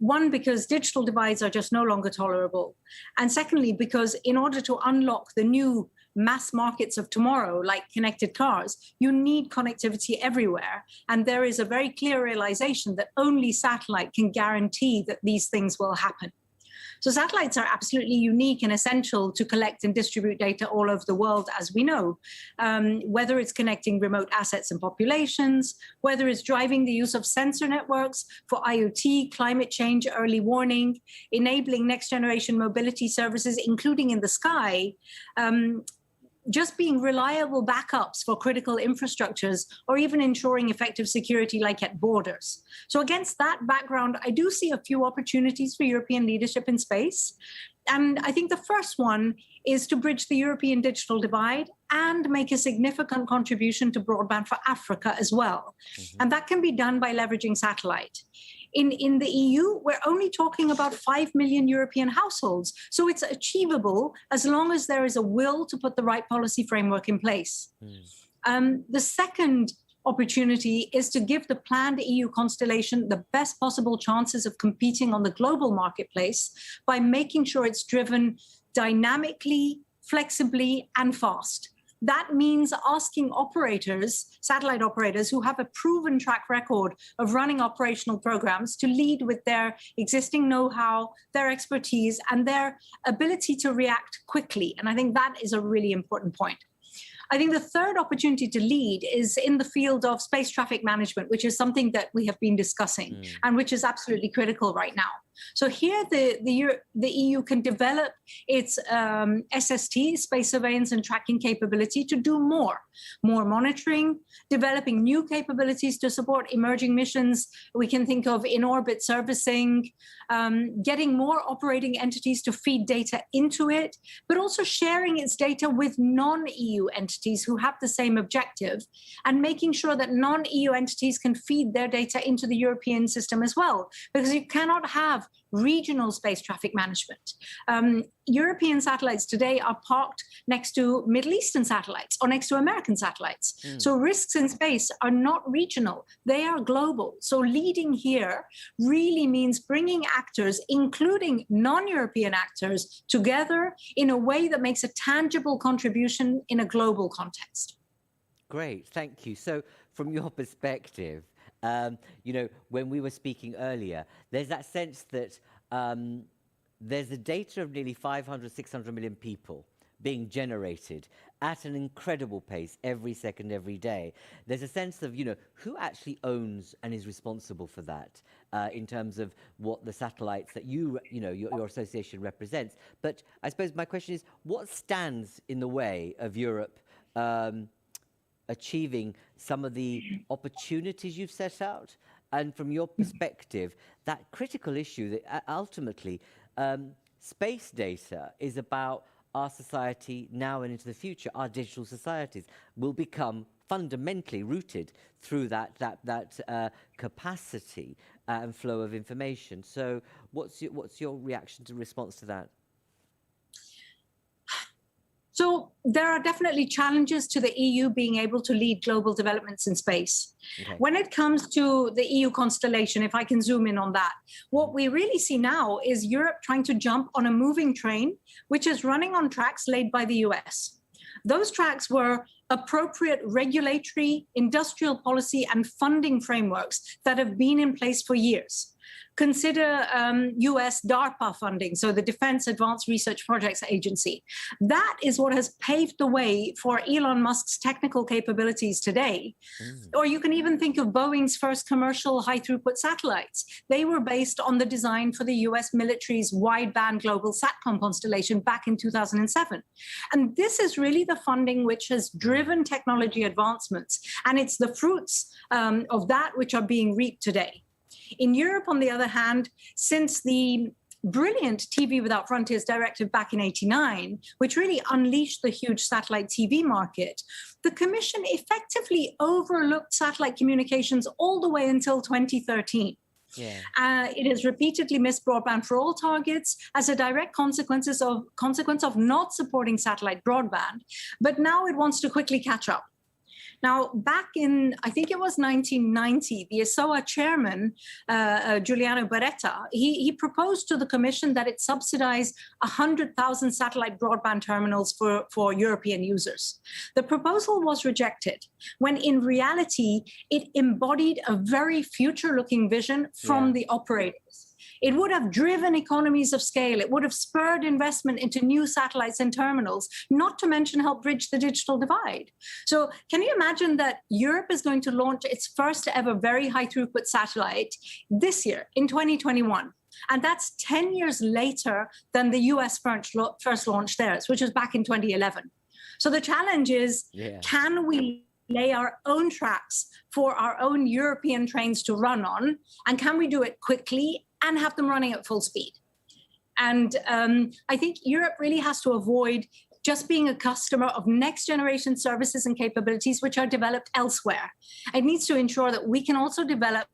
one, because digital divides are just no longer tolerable. And secondly, because in order to unlock the new mass markets of tomorrow, like connected cars, you need connectivity everywhere. And there is a very clear realization that only satellite can guarantee that these things will happen. So satellites are absolutely unique and essential to collect and distribute data all over the world, as we know, whether it's connecting remote assets and populations, whether it's driving the use of sensor networks for IoT, climate change, early warning, enabling next generation mobility services, including in the sky, just being reliable backups for critical infrastructures, or even ensuring effective security like at borders. So against that background, I do see a few opportunities for European leadership in space. And I think the first one is to bridge the European digital divide and make a significant contribution to broadband for Africa as well. Mm-hmm. And that can be done by leveraging satellite. In the EU, we're only talking about 5 million European households. So it's achievable as long as there is a will to put the right policy framework in place. The second opportunity is to give the planned EU constellation the best possible chances of competing on the global marketplace by making sure it's driven dynamically, flexibly, and fast. That means asking operators, satellite operators, who have a proven track record of running operational programs to lead with their existing know-how, their expertise, and their ability to react quickly. And I think that is a really important point. I think the third opportunity to lead is in the field of space traffic management, which is something that we have been discussing and which is absolutely critical right now. So here the EU can develop its SST, space surveillance and tracking capability, to do more monitoring, developing new capabilities to support emerging missions. We can think of in-orbit servicing, getting more operating entities to feed data into it, but also sharing its data with non-EU entities who have the same objective, and making sure that non-EU entities can feed their data into the European system as well. Because you cannot have regional space traffic management. European satellites today are parked next to Middle Eastern satellites or next to American satellites. So risks in space are not regional, they are global. So leading here really means bringing actors, including non-European actors, together in a way that makes a tangible contribution in a global context. Great, thank you. So from your perspective, you know, when we were speaking earlier, there's that sense that there's the data of nearly 500, 600 million people being generated at an incredible pace every second, every day. There's a sense of, you know, who actually owns and is responsible for that in terms of what the satellites that you know, your association represents. But I suppose my question is, what stands in the way of Europe achieving some of the opportunities you've set out? And from your perspective, that critical issue that ultimately space data is about our society now and into the future. Our digital societies will become fundamentally rooted through that capacity and flow of information. So what's your reaction to response to that? So there are definitely challenges to the EU being able to lead global developments in space. Okay. When it comes to the EU constellation, if I can zoom in on that, what we really see now is Europe trying to jump on a moving train, which is running on tracks laid by the US. Those tracks were appropriate regulatory, industrial policy, and funding frameworks that have been in place for years. Consider US DARPA funding, so the Defense Advanced Research Projects Agency. That is what has paved the way for Elon Musk's technical capabilities today. Or you can even think of Boeing's first commercial high-throughput satellites. They were based on the design for the US military's wideband global SATCOM constellation back in 2007. And this is really the funding which has driven technology advancements. And it's the fruits of that which are being reaped today. In Europe, on the other hand, since the brilliant TV Without Frontiers directive back in '89, which really unleashed the huge satellite TV market, the Commission effectively overlooked satellite communications all the way until 2013. Yeah. It has repeatedly missed broadband for all targets as a direct consequence of not supporting satellite broadband, but now it wants to quickly catch up. Now, back in, I think it was 1990, the ESOA chairman, Giuliano Beretta, he proposed to the Commission that it subsidize 100,000 satellite broadband terminals for European users. The proposal was rejected, when in reality, it embodied a very future-looking vision from the operators. It would have driven economies of scale. It would have spurred investment into new satellites and terminals, not to mention help bridge the digital divide. So can you imagine that Europe is going to launch its first ever very high throughput satellite this year in 2021? And that's 10 years later than the US first launched theirs, which was back in 2011. So the challenge is, can we lay our own tracks for our own European trains to run on? And can we do it quickly and have them running at full speed? And I think Europe really has to avoid just being a customer of next generation services and capabilities which are developed elsewhere. It needs to ensure that we can also develop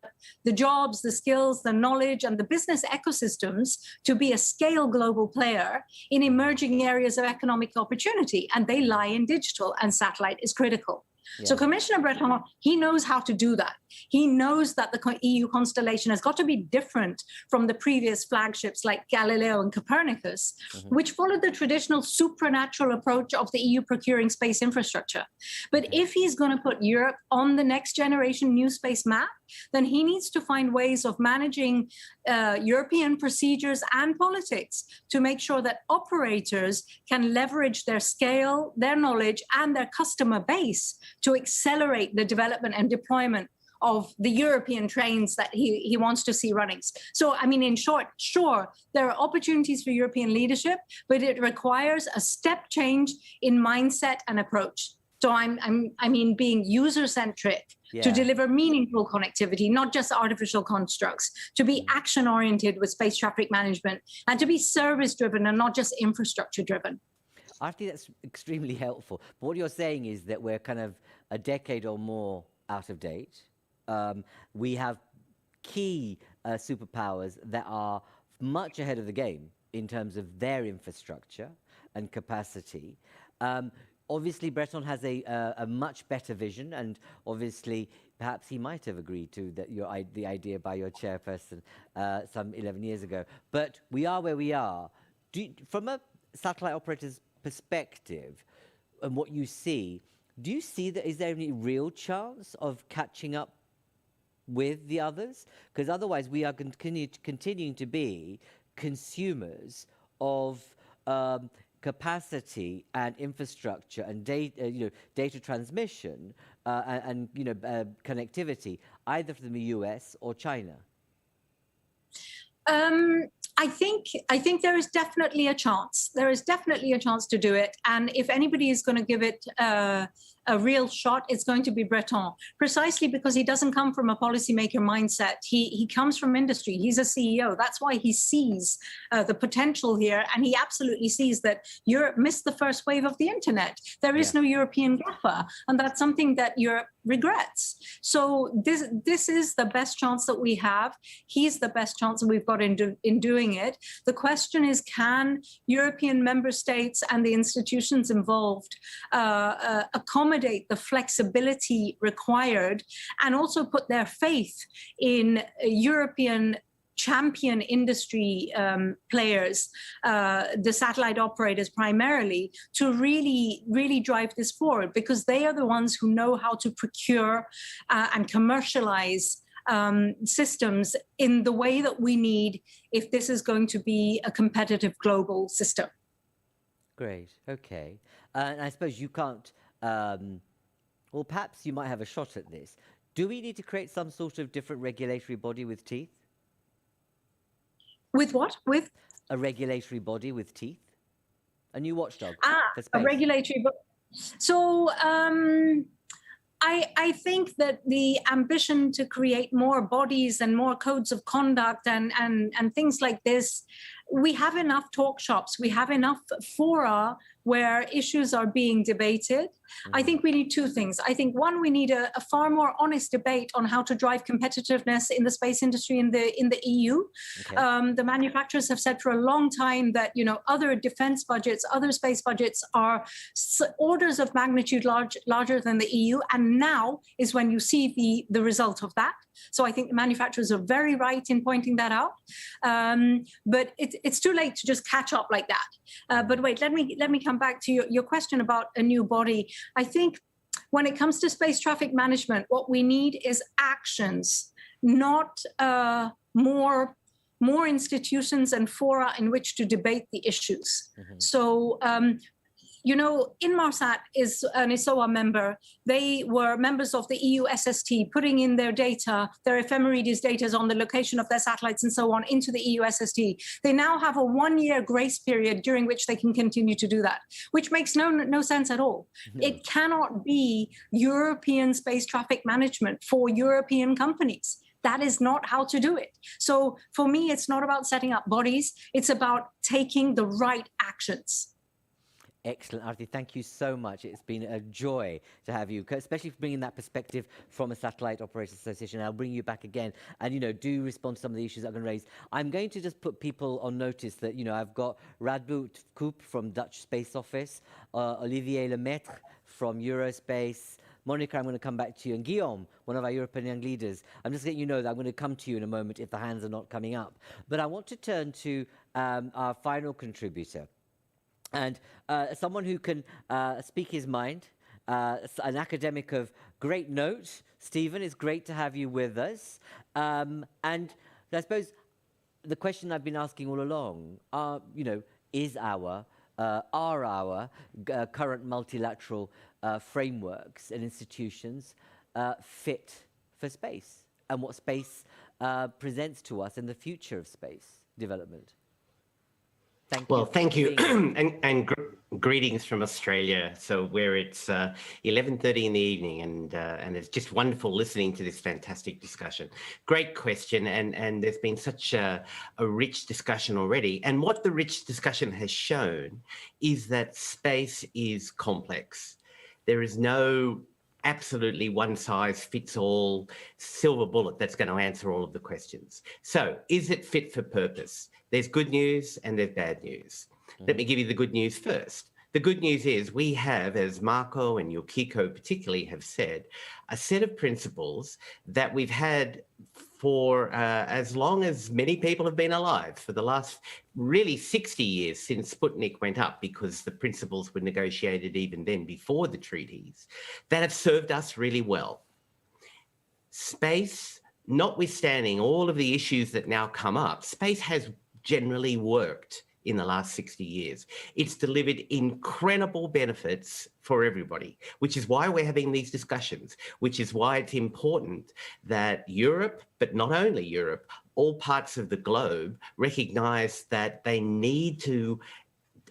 the jobs, the skills, the knowledge, and the business ecosystems to be a scale global player in emerging areas of economic opportunity. And they lie in digital, and satellite is critical. Yeah. So Commissioner Breton, he knows how to do that. He knows that the EU constellation has got to be different from the previous flagships like Galileo and Copernicus, which followed the traditional supernatural approach of the EU procuring space infrastructure. But if he's going to put Europe on the next generation new space map, then he needs to find ways of managing European procedures and politics to make sure that operators can leverage their scale, their knowledge, and their customer base to accelerate the development and deployment of the European trains that he wants to see running. So, I mean, in short, sure, there are opportunities for European leadership, but it requires a step change in mindset and approach. So I mean, being user-centric to deliver meaningful connectivity, not just artificial constructs, to be action-oriented with space traffic management, and to be service-driven and not just infrastructure-driven. Aarti, that's extremely helpful. But what you're saying is that we're kind of a decade or more out of date. We have key superpowers that are much ahead of the game in terms of their infrastructure and capacity. Obviously, Breton has a much better vision, and obviously, perhaps he might have agreed to the idea by your chairperson some 11 years ago. But we are where we are. From a satellite operator's perspective, and what you see, do you see that? Is there any real chance of catching up with the others? Because otherwise, we are continuing to be consumers of capacity and infrastructure and data transmission and connectivity, either from the US or China. I think there is definitely a chance. There is definitely a chance to do it. And if anybody is going to give it a real shot, it's going to be Breton, precisely because he doesn't come from a policymaker mindset. He comes from industry. He's a CEO. That's why he sees the potential here. And he absolutely sees that Europe missed the first wave of the internet. There is no European GAFA. And that's something that Europe regrets. So this is the best chance that we have. He's the best chance that we've got in doing it. The question is, can European member states and the institutions involved accommodate the flexibility required and also put their faith in European champion industry players, the satellite operators primarily, to really drive this forward, because they are the ones who know how to procure and commercialize systems in the way that we need if this is going to be a competitive global system. Great, okay. And I suppose you can't, well, perhaps you might have a shot at this. Do we need to create some sort of different regulatory body with teeth? With what? With? A regulatory body with teeth? A new watchdog for space. A regulatory body. So I think that the ambition to create more bodies and more codes of conduct and things like this, we have enough talk shops, we have enough fora where issues are being debated. I think we need two things. I think one, we need a far more honest debate on how to drive competitiveness in the space industry in the EU. Okay. The manufacturers have said for a long time that other defense budgets, other space budgets are orders of magnitude larger than the EU, and now is when you see the result of that. So I think the manufacturers are very right in pointing that out. But it's too late to just catch up like that. But wait, let me come back to your question about a new body. I think when it comes to space traffic management, what we need is actions, not more institutions and fora in which to debate the issues. So Inmarsat is an ESOA member. They were members of the EU SST, putting in their data, their Ephemeridis data on the location of their satellites and so on into the EU SST. They now have a 1-year grace period during which they can continue to do that, which makes no sense at all. No. It cannot be European space traffic management for European companies. That is not how to do it. So for me, it's not about setting up bodies. It's about taking the right actions. Excellent, Aarti. Thank you so much. It's been a joy to have you, especially for bringing that perspective from a Satellite Operators Association. I'll bring you back again and, do respond to some of the issues that I've been raised. I'm going to just put people on notice that, I've got Radboud Koop from Dutch Space Office, Olivier Lemaitre from Aerospace, Monica, I'm going to come back to you, and Guillaume, one of our European young leaders. I'm just letting you know that I'm going to come to you in a moment if the hands are not coming up. But I want to turn to our final contributor. And someone who can speak his mind, an academic of great note. Stephen, it's great to have you with us. And I suppose the question I've been asking all along, is our current multilateral frameworks and institutions fit for space, and what space presents to us in the future of space development? Thank you, and greetings from Australia. So where it's 11:30 in the evening, and it's just wonderful listening to this fantastic discussion. Great question, and there's been such a rich discussion already. And what the rich discussion has shown is that space is complex. There is no absolutely one-size-fits-all silver bullet that's going to answer all of the questions. So is it fit for purpose? There's good news and there's bad news. Let me give you the good news first. The good news is we have, as Marco and Yukiko particularly have said, a set of principles that we've had for as long as many people have been alive, for the last really 60 years since Sputnik went up, because the principles were negotiated even then before the treaties, that have served us really well. Space, notwithstanding all of the issues that now come up, space has generally worked in the last 60 years. It's delivered incredible benefits for everybody, which is why we're having these discussions, which is why it's important that Europe, but not only Europe, all parts of the globe recognize that they need to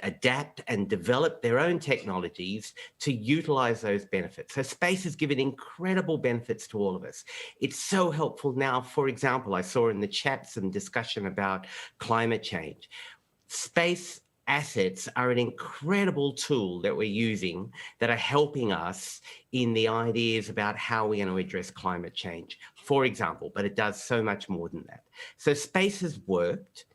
adapt and develop their own technologies to utilize those benefits. So space has given incredible benefits to all of us. It's so helpful now. For example, I saw in the chat some discussion about climate change. Space assets are an incredible tool that we're using that are helping us in the ideas about how we're going to address climate change, for example, but it does so much more than that. So space has worked,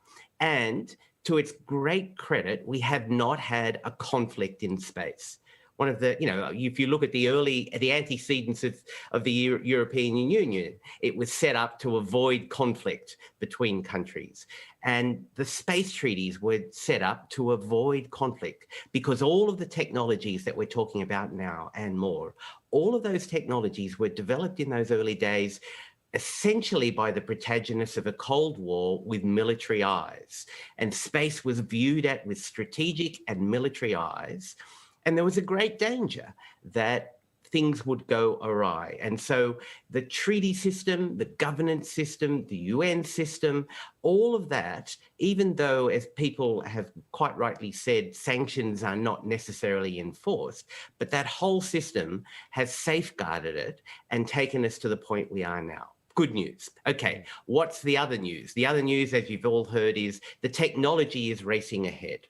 and to its great credit, we have not had a conflict in space. One of the, if you look at the antecedents of the European Union, it was set up to avoid conflict between countries. And the space treaties were set up to avoid conflict, because all of the technologies that we're talking about now and more, all of those technologies were developed in those early days essentially by the protagonists of a Cold War with military eyes. And space was viewed at with strategic and military eyes. And there was a great danger that things would go awry. And so the treaty system, the governance system, the UN system, all of that, even though, as people have quite rightly said, sanctions are not necessarily enforced, but that whole system has safeguarded it and taken us to the point we are now. Good news. Okay, what's the other news? The other news, as you've all heard, is the technology is racing ahead.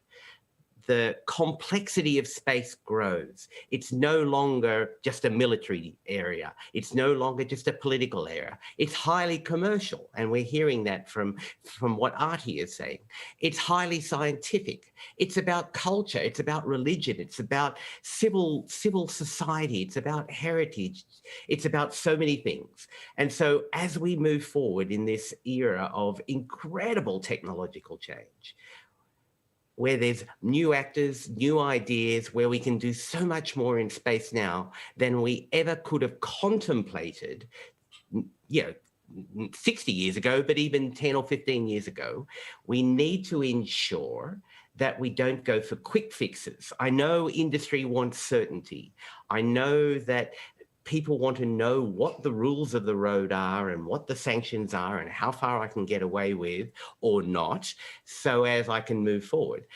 The complexity of space grows. It's no longer just a military area. It's no longer just a political area. It's highly commercial, and we're hearing that from what Aarti is saying. It's highly scientific. It's about culture. It's about religion. It's about civil society. It's about heritage. It's about so many things. And so as we move forward in this era of incredible technological change, where there's new actors, new ideas, where we can do so much more in space now than we ever could have contemplated, 60 years ago, but even 10 or 15 years ago, we need to ensure that we don't go for quick fixes. I know industry wants certainty. I know that people want to know what the rules of the road are and what the sanctions are and how far I can get away with or not, so as I can move forward.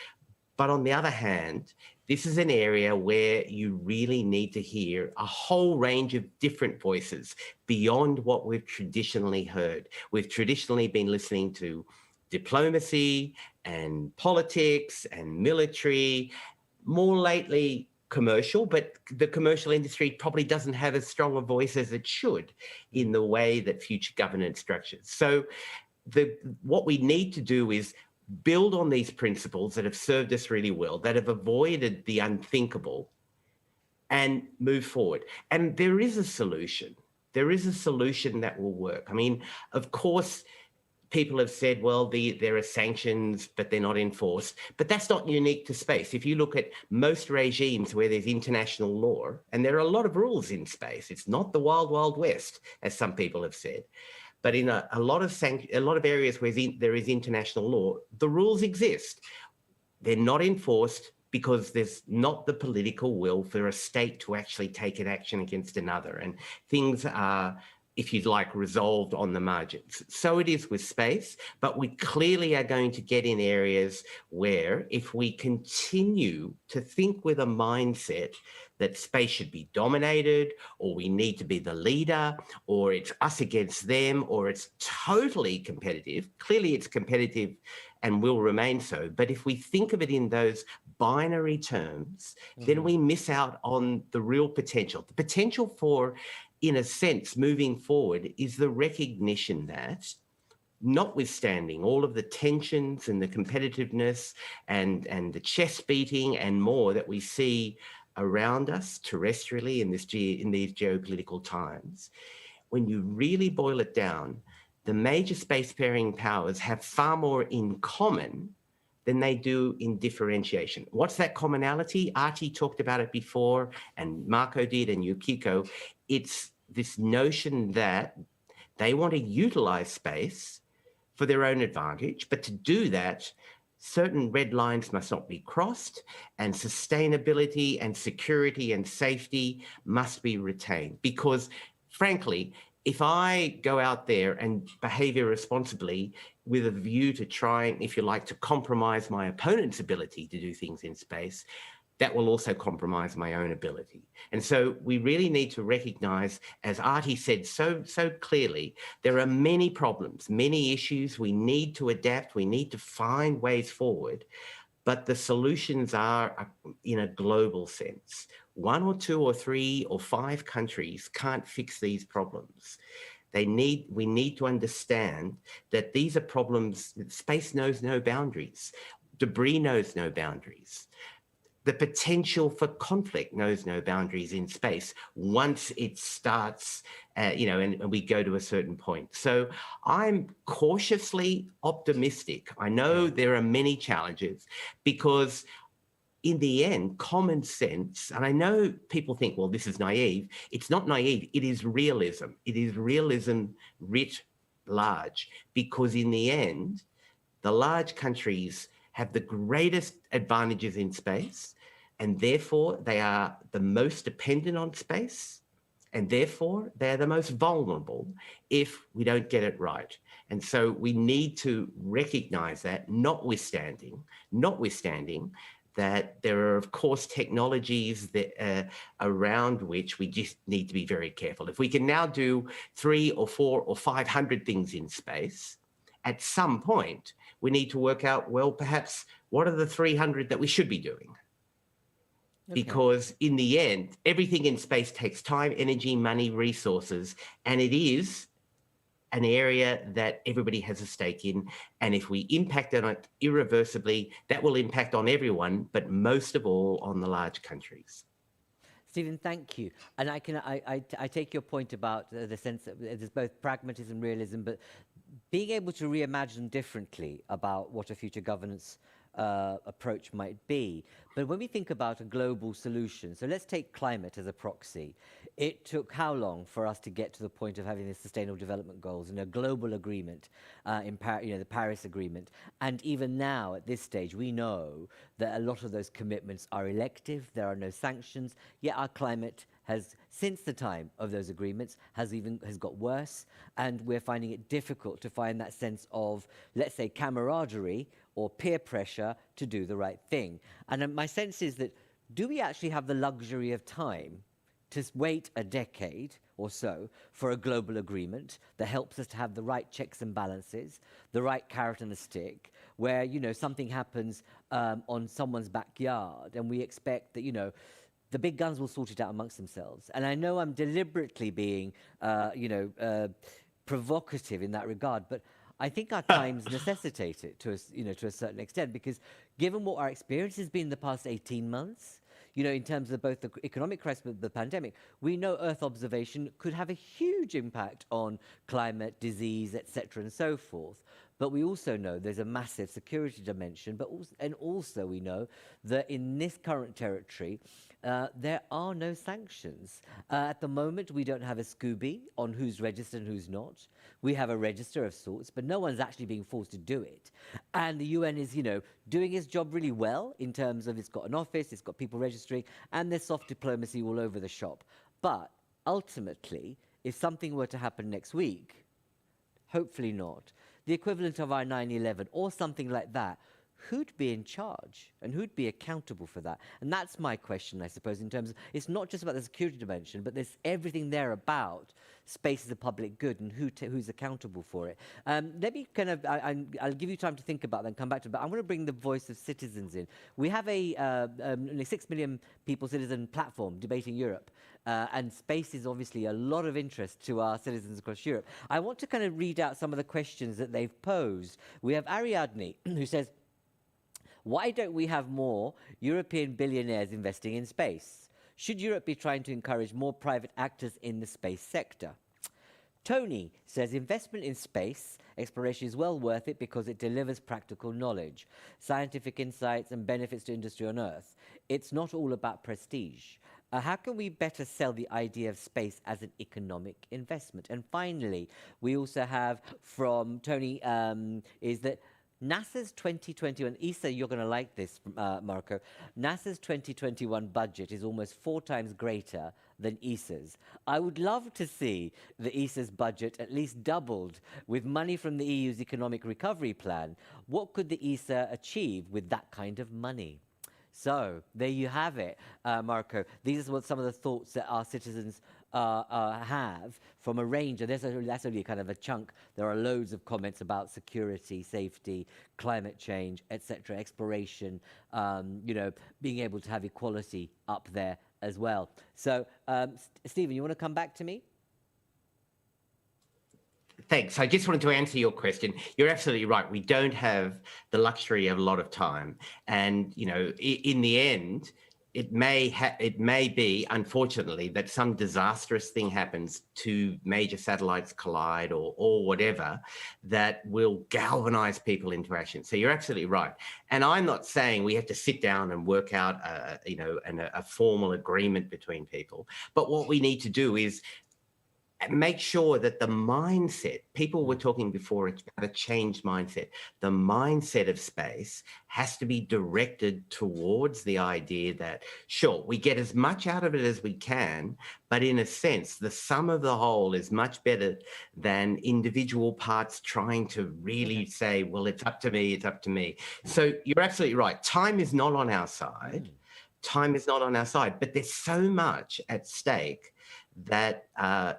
But on the other hand, this is an area where you really need to hear a whole range of different voices beyond what we've traditionally heard. We've traditionally been listening to diplomacy and politics and military, more lately commercial, but the commercial industry probably doesn't have as strong a voice as it should in the way that future governance structures. So what we need to do is build on these principles that have served us really well, that have avoided the unthinkable, and move forward. And there is a solution. There is a solution that will work. I mean, of course, people have said, well, there are sanctions, but they're not enforced. But that's not unique to space. If you look at most regimes where there's international law, and there are a lot of rules in space, it's not the wild, wild west, as some people have said. But in a lot of areas where there is international law, the rules exist. They're not enforced because there's not the political will for a state to actually take an action against another. And things are, if you'd like, resolved on the margins. So it is with space, but we clearly are going to get in areas where if we continue to think with a mindset that space should be dominated, or we need to be the leader, or it's us against them, or it's totally competitive. Clearly it's competitive and will remain so. But if we think of it in those binary terms, then we miss out on the real potential. The potential for, in a sense, moving forward is the recognition that, notwithstanding all of the tensions and the competitiveness and the chest beating and more that we see around us terrestrially in these geopolitical times, when you really boil it down, the major spacefaring powers have far more in common than they do in differentiation. What's that commonality? Aarti talked about it before, and Marco did, and Yukiko. It's this notion that they want to utilize space for their own advantage, but to do that, certain red lines must not be crossed, and sustainability and security and safety must be retained. Because frankly, if I go out there and behave irresponsibly with a view to try, if you like, to compromise my opponent's ability to do things in space, that will also compromise my own ability. And so we really need to recognize, as Aarti said so clearly, there are many problems, many issues. We need to adapt. We need to find ways forward. But the solutions are in a global sense. 1 or 2 or 3 or 5 countries can't fix these problems. We need to understand that these are problems. Space knows no boundaries. Debris knows no boundaries. The potential for conflict knows no boundaries in space once it starts, and we go to a certain point. So I'm cautiously optimistic. I know there are many challenges because in the end, common sense, and I know people think, well, this is naive. It's not naive. It is realism. It is realism writ large, because in the end, the large countries have the greatest advantages in space, and therefore they are the most dependent on space, and therefore they're the most vulnerable if we don't get it right. And so we need to recognize that, notwithstanding that there are, of course, technologies that around which we just need to be very careful. If we can now do 3 or 4 or 500 things in space, at some point, we need to work out, well, perhaps what are the 300 that we should be doing? Okay. Because in the end, everything in space takes time, energy, money, resources, and it is an area that everybody has a stake in. And if we impact on it irreversibly, that will impact on everyone, but most of all on the large countries. Stephen, thank you. And I take your point about the sense that there's both pragmatism, realism, but being able to reimagine differently about what a future governance approach might be. But when we think about a global solution, so let's take climate as a proxy. It took how long for us to get to the point of having the Sustainable Development Goals and a global agreement the Paris Agreement? And even now, at this stage, we know that a lot of those commitments are elective. There are no sanctions. Yet our climate has, since the time of those agreements, has got worse, and we're finding it difficult to find that sense of, let's say, camaraderie or peer pressure to do the right thing. And my sense is that, do we actually have the luxury of time to wait a decade or so for a global agreement that helps us to have the right checks and balances, the right carrot and the stick, where, something happens on someone's backyard and we expect that, the big guns will sort it out amongst themselves? And I know I'm deliberately being, provocative in that regard, but I think our times necessitate it to a certain extent, because given what our experience has been in the past 18 months, in terms of both the economic crisis and the pandemic, we know Earth observation could have a huge impact on climate, disease, etc., and so forth. But we also know there's a massive security dimension, and also we know that in this current territory, there are no sanctions. At the moment, we don't have a Scooby on who's registered and who's not. We have a register of sorts, but no one's actually being forced to do it. And the UN is, doing its job really well in terms of it's got an office, it's got people registering, and there's soft diplomacy all over the shop. But ultimately, if something were to happen next week, hopefully not, the equivalent of our 9/11 or something like that, who'd be in charge and who'd be accountable for that? And that's my question, I suppose, in terms of, it's not just about the security dimension, but there's everything there about space as a public good and who's accountable for it. Let me kind of, I'll give you time to think about that and come back to it, but I'm going to bring the voice of citizens in. We have a 6 million people citizen platform debating Europe. And space is obviously a lot of interest to our citizens across Europe. I want to kind of read out some of the questions that they've posed. We have Ariadne, who says, why don't we have more European billionaires investing in space? Should Europe be trying to encourage more private actors in the space sector? Tony says, investment in space exploration is well worth it because it delivers practical knowledge, scientific insights and benefits to industry on Earth. It's not all about prestige. How can we better sell the idea of space as an economic investment? And finally, we also have from Tony, is that NASA's 2021, ESA, you're going to like this, Marco. NASA's 2021 budget is almost 4 times greater than ESA's. I would love to see the ESA's budget at least doubled with money from the EU's economic recovery plan. What could the ESA achieve with that kind of money? So there you have it, Marco. These are what some of the thoughts that our citizens have from a range, and that's only kind of a chunk. There are loads of comments about security, safety, climate change, etc., exploration, you know, being able to have equality up there as well. So, Stephen, you want to come back to me? Thanks. I just wanted to answer your question. You're absolutely right. We don't have the luxury of a lot of time. And, you know, in the end, it may be, unfortunately, that some disastrous thing happens, 2 major satellites collide or whatever, that will galvanize people into action. So you're absolutely right. And I'm not saying we have to sit down and work out, you know, a formal agreement between people. But what we need to do is make sure that the mindset, people were talking before about a changed mindset. The mindset of space has to be directed towards the idea that, sure, we get as much out of it as we can, but in a sense, the sum of the whole is much better than individual parts trying to really say, well, it's up to me, it's up to me. So you're absolutely right. Time is not on our side. Time is not on our side, but there's so much at stake that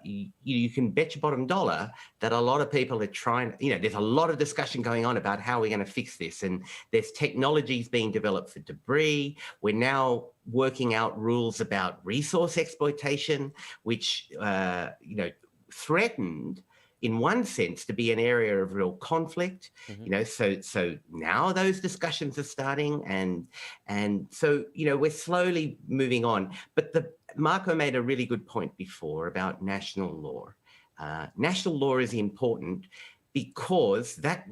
you can bet your bottom dollar that a lot of people are trying, you know, there's a lot of discussion going on about how we're going to fix this. And there's technologies being developed for debris. We're now working out rules about resource exploitation, which, you know, threatened in one sense to be an area of real conflict, you know, so now those discussions are starting and so, you know, we're slowly moving on. But Marco made a really good point before about national law. National law is important because that,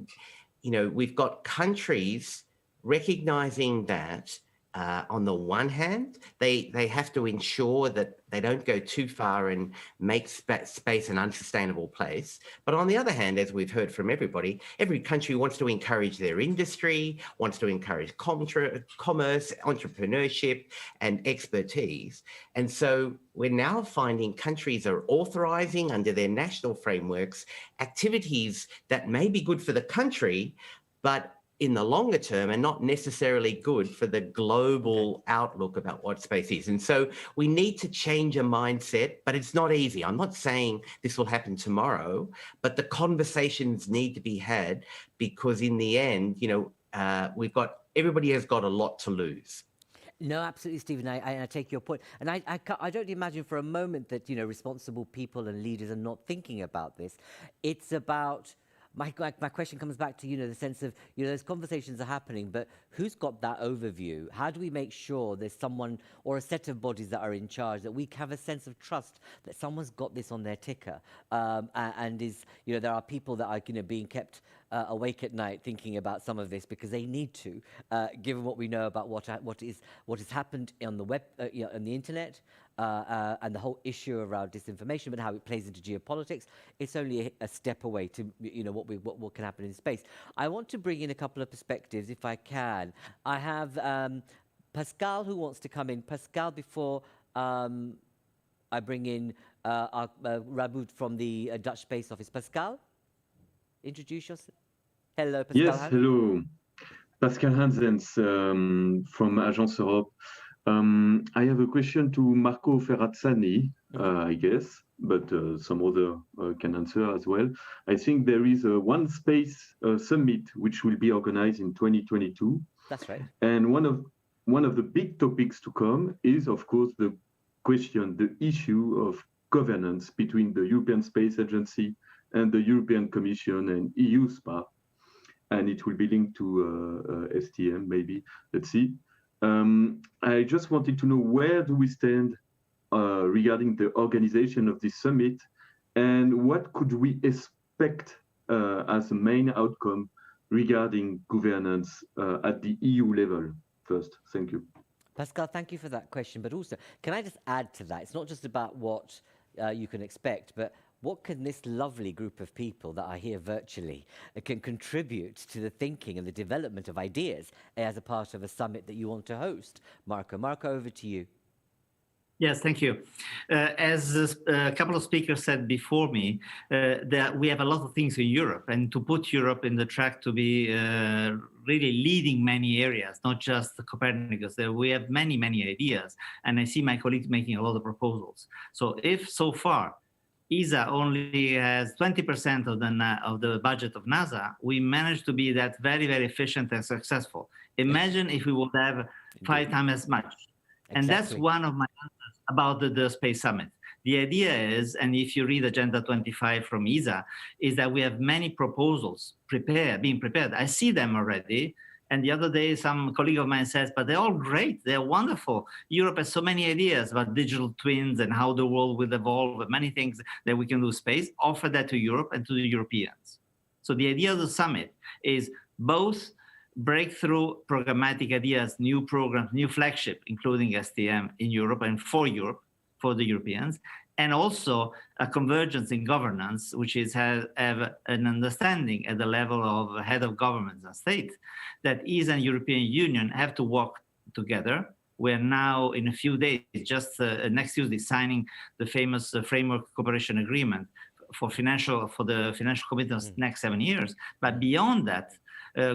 you know, we've got countries recognizing that on the one hand, they have to ensure that they don't go too far and make space an unsustainable place. But on the other hand, as we've heard from everybody, every country wants to encourage their industry, wants to encourage commerce, entrepreneurship, and expertise. And so we're now finding countries are authorizing under their national frameworks activities that may be good for the country, but in the longer term and not necessarily good for the global outlook about what space is. And so we need to change a mindset, but it's not easy. I'm not saying this will happen tomorrow, but the conversations need to be had because in the end, you know, everybody has got a lot to lose. No, absolutely, Stephen. I take your point. And I don't imagine for a moment that, you know, responsible people and leaders are not thinking about this. It's about... My question comes back to, you know, the sense of, you know, those conversations are happening, but who's got that overview? How do we make sure there's someone or a set of bodies that are in charge, that we have a sense of trust that someone's got this on their ticker, and is, you know, there are people that are, you know, being kept awake at night thinking about some of this because they need to, given what we know about what has happened on the web, you know, on the internet, and the whole issue around disinformation, but how it plays into geopolitics. It's only a step away to, you know, what can happen in space. I want to bring in a couple of perspectives, if I can. I have Pascal who wants to come in. Pascal, before I bring in Radboud from the Dutch Space Office. Pascal, introduce yourself. Hello, Pascal. Yes, hello. Pascal Hansens from Agence Europe. I have a question to Marco Ferrazzani, I guess, but some other can answer as well. I think there is a One Space Summit which will be organized in 2022. That's right. And one of the big topics to come is, of course, the issue of governance between the European Space Agency and the European Commission and EUSPA. And it will be linked to STM, maybe. Let's see. I just wanted to know, where do we stand regarding the organization of this summit, and what could we expect as a main outcome regarding governance at the EU level? First, thank you. Pascal, thank you for that question. But also, can I just add to that? It's not just about what you can expect, but what can this lovely group of people that are here virtually can contribute to the thinking and the development of ideas as a part of a summit that you want to host? Marco, over to you. Yes, thank you. As a couple of speakers said before me, that we have a lot of things in Europe, and to put Europe in the track to be really leading many areas, not just the Copernicus. We have many, many ideas, and I see my colleagues making a lot of proposals. So if so far ESA only has 20% of the budget of NASA, we managed to be that very, very efficient and successful. Imagine if we would have 5 times as much. Exactly. And that's one of my answers about the Space Summit. The idea is, and if you read Agenda 25 from ESA, is that we have many proposals being prepared. I see them already. And the other day, some colleague of mine says, but they're all great. They're wonderful. Europe has so many ideas about digital twins and how the world will evolve, and many things that we can do space. Offer that to Europe and to the Europeans. So the idea of the summit is both breakthrough programmatic ideas, new programs, new flagship, including STM in Europe and for Europe, for the Europeans, and also a convergence in governance, which is have an understanding at the level of head of governments and states that ESA and European Union have to work together. We're now in a few days, just next Tuesday, signing the famous framework cooperation agreement for the financial commitments next 7 years. But beyond that,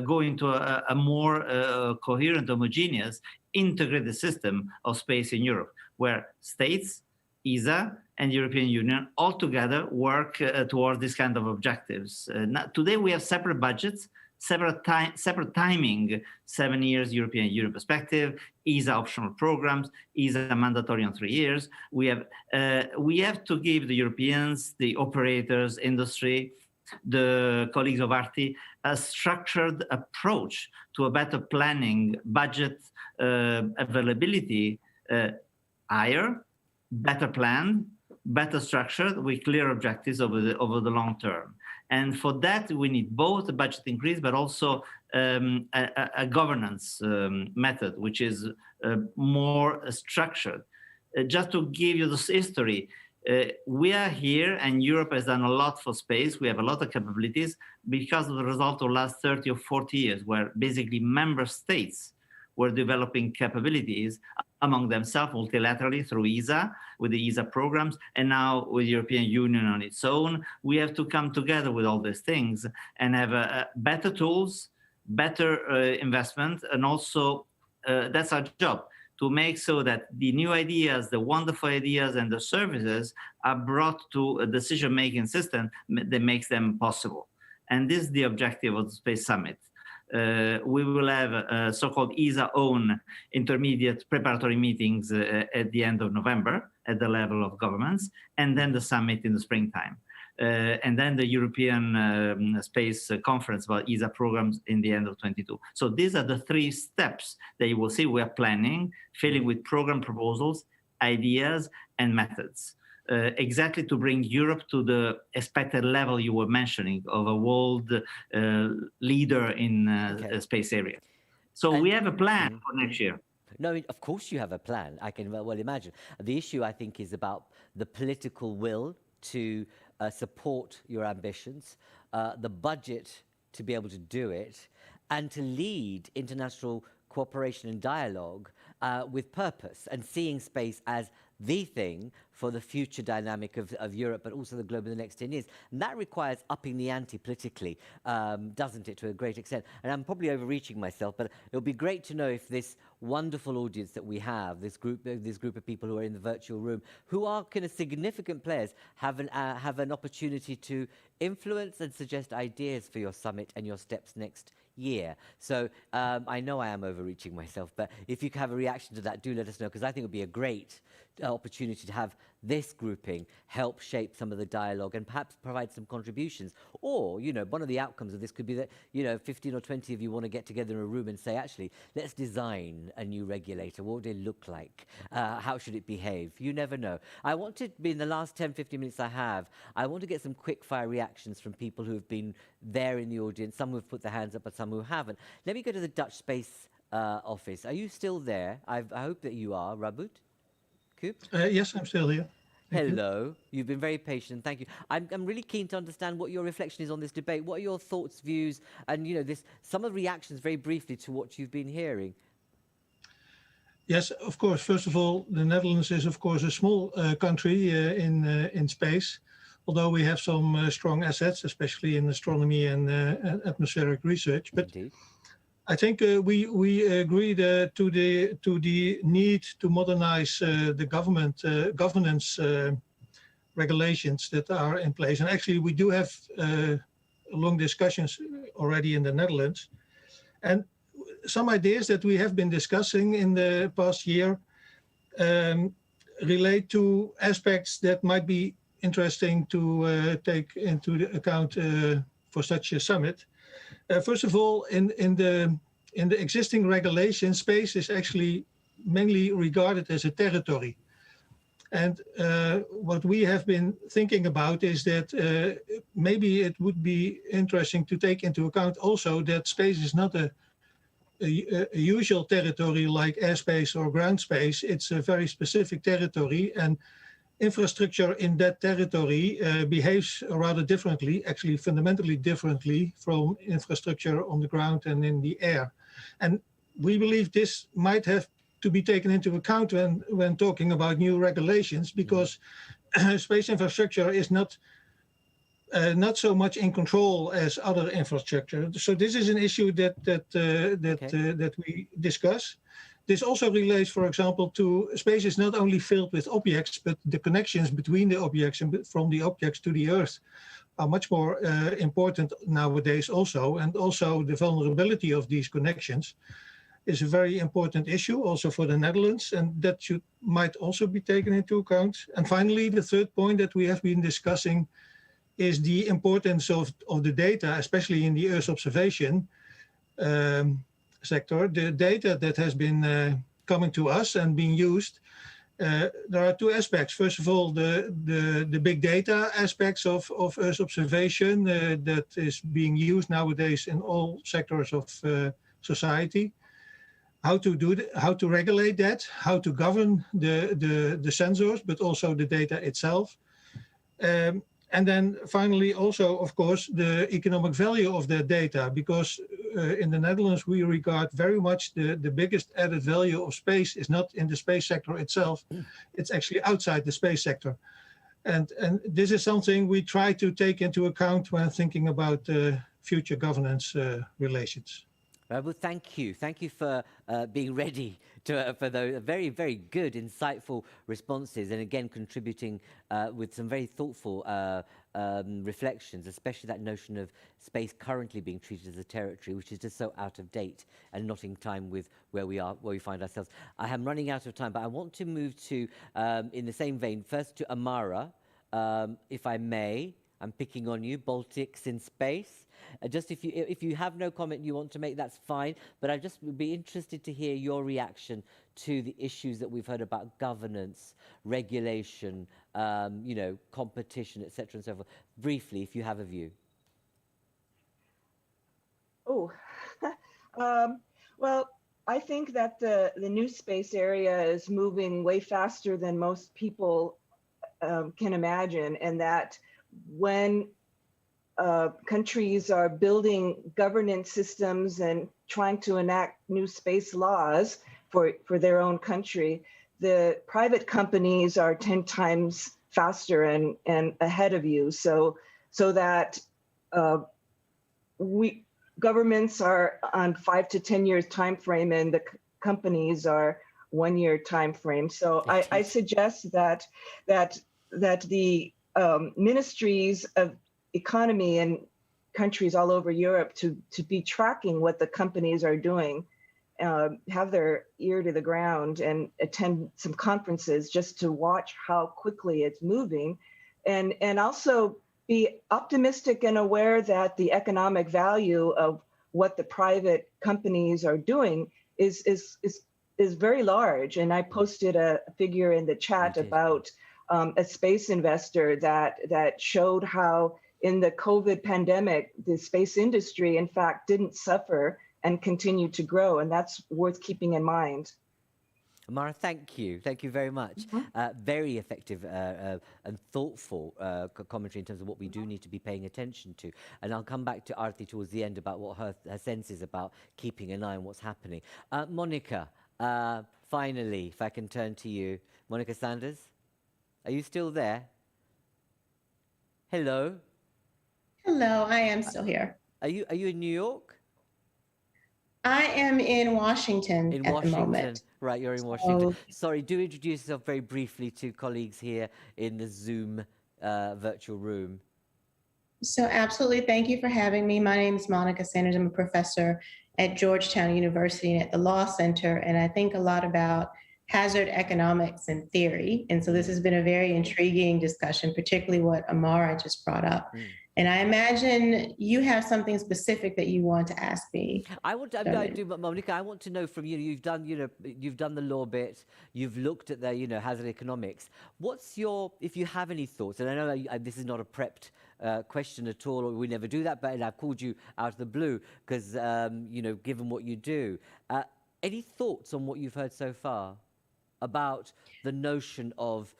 go into a more coherent, homogeneous, integrated system of space in Europe, where states, ESA, and European Union all together work towards this kind of objectives. Today we have separate budgets, separate timing, 7 years European Union perspective, ESA optional programs, ESA mandatory on 3 years. We have to give the Europeans, the operators, industry, the colleagues of Aarti, a structured approach to a better planning, budget availability, higher, better planned, better structured, with clear objectives over the long term. And for that, we need both a budget increase, but also a governance method, which is more structured. Just to give you this history, we are here, and Europe has done a lot for space. We have a lot of capabilities because of the result of the last 30 or 40 years, where basically member states were developing capabilities among themselves multilaterally through ESA, with the ESA programs, and now with the European Union on its own. We have to come together with all these things and have better tools, better investment, and also that's our job, to make so that the new ideas, the wonderful ideas, and the services are brought to a decision-making system that makes them possible. And this is the objective of the Space Summit. We will have so-called ESA-owned intermediate preparatory meetings at the end of November at the level of governments, and then the summit in the springtime. And then the European Space Conference about ESA programs in the end of 22. So these are the 3 steps that you will see we are planning, filling with program proposals, ideas, and methods. Exactly to bring Europe to the expected level you were mentioning of a world leader in the space area. So we have a plan for next year. No, of course you have a plan. I can well imagine. The issue, I think, is about the political will to support your ambitions, the budget to be able to do it, and to lead international cooperation and dialogue with purpose and seeing space as the thing for the future dynamic of Europe, but also the globe in the next 10 years. And that requires upping the ante politically, doesn't it, to a great extent? And I'm probably overreaching myself, but it'll be great to know if this wonderful audience that we have, this group of people who are in the virtual room, who are kind of significant players, have an opportunity to influence and suggest ideas for your summit and your steps next year. So I know I am overreaching myself, but if you have a reaction to that, do let us know, because I think it would be a great opportunity to have this grouping help shape some of the dialogue and perhaps provide some contributions. Or, you know, one of the outcomes of this could be that, you know, 15 or 20 of you want to get together in a room and say, actually, let's design a new regulator. What would it look like? How should it behave? You never know. I want to be, in the last 10, 15 minutes I want to get some quick fire reactions from people who have been there in the audience, some who have put their hands up, but some who haven't. Let me go to the Dutch Space Office. Are you still there? I hope that you are, Radboud. Koop? Yes, I'm still here. Hello. You've been very patient. Thank you. I'm really keen to understand what your reflection is on this debate. What are your thoughts, views, and, you know, some of the reactions very briefly to what you've been hearing? Yes, of course. First of all, the Netherlands is, of course, a small country in space, although we have some strong assets, especially in astronomy and atmospheric research. But indeed, I think we agreed to the need to modernize the governance regulations that are in place. And actually, we do have long discussions already in the Netherlands. And some ideas that we have been discussing in the past year relate to aspects that might be interesting to take into account for such a summit. First of all, in the existing regulation, space is actually mainly regarded as a territory. And what we have been thinking about is that maybe it would be interesting to take into account also that space is not a usual territory like airspace or ground space. It's a very specific territory, and infrastructure in that territory behaves rather differently, actually fundamentally differently from infrastructure on the ground and in the air. And we believe this might have to be taken into account when talking about new regulations, because space infrastructure is not so much in control as other infrastructure. So this is an issue that we discuss. This also relates, for example, to space is not only filled with objects, but the connections between the objects and from the objects to the Earth are much more important nowadays also. And also the vulnerability of these connections is a very important issue also for the Netherlands, and that might also be taken into account. And finally, the third point that we have been discussing is the importance of the data, especially in the Earth observation sector. The data that has been coming to us and being used, there are two aspects. First of all, the big data aspects of Earth observation that is being used nowadays in all sectors of society. How to regulate that, how to govern the sensors, but also the data itself. And then finally, also, of course, the economic value of that data, because in the Netherlands, we regard very much the biggest added value of space is not in the space sector itself. It's actually outside the space sector. And this is something we try to take into account when thinking about future governance relations. Well, thank you. Thank you for being ready for those very, very good, insightful responses, and again contributing with some very thoughtful reflections, especially that notion of space currently being treated as a territory, which is just so out of date and not in time with where we find ourselves. I am running out of time, but I want to move to, in the same vein, first to Amara, if I may. I'm picking on you, Baltics in space. Just if you have no comment you want to make, that's fine. But I just would be interested to hear your reaction to the issues that we've heard about governance, regulation, competition, etc., and so forth. Briefly, if you have a view. Oh, well, I think that the new space area is moving way faster than most people can imagine, and that when countries are building governance systems and trying to enact new space laws for their own country. The private companies are 10 times faster and ahead of you, so that governments are on 5 to 10 years time frame, and the companies are 1 year time frame. So I suggest that the ministries of economy in countries all over Europe to be tracking what the companies are doing, have their ear to the ground and attend some conferences just to watch how quickly it's moving, and also be optimistic and aware that the economic value of what the private companies are doing is very large. And I posted a figure in the chat about a space investor that showed how in the COVID pandemic, the space industry, in fact, didn't suffer and continued to grow. And that's worth keeping in mind. Amara, thank you. Thank you very much. Very effective and thoughtful commentary in terms of what we do need to be paying attention to. And I'll come back to Aarti towards the end about what her sense is about keeping an eye on what's happening. Monica, finally, if I can turn to you. Monica Sanders, are you still there? Hello? Hello, I am still here. Are you in New York? I am in Washington at the moment. Right, you're in Washington. Sorry, do introduce yourself very briefly to colleagues here in the Zoom virtual room. So absolutely, thank you for having me. My name is Monica Sanders. I'm a professor at Georgetown University and at the Law Center, and I think a lot about hazard economics and theory. And so this has been a very intriguing discussion, particularly what Amara just brought up. And I imagine you have something specific that you want to ask me. Monica, I want to know from you. You've done the law bit. You've looked at the, hazard economics. What's your, if you have any thoughts? And I know this is not a prepped question at all, or we never do that. But I've called you out of the blue because, given what you do, any thoughts on what you've heard so far about the notion of,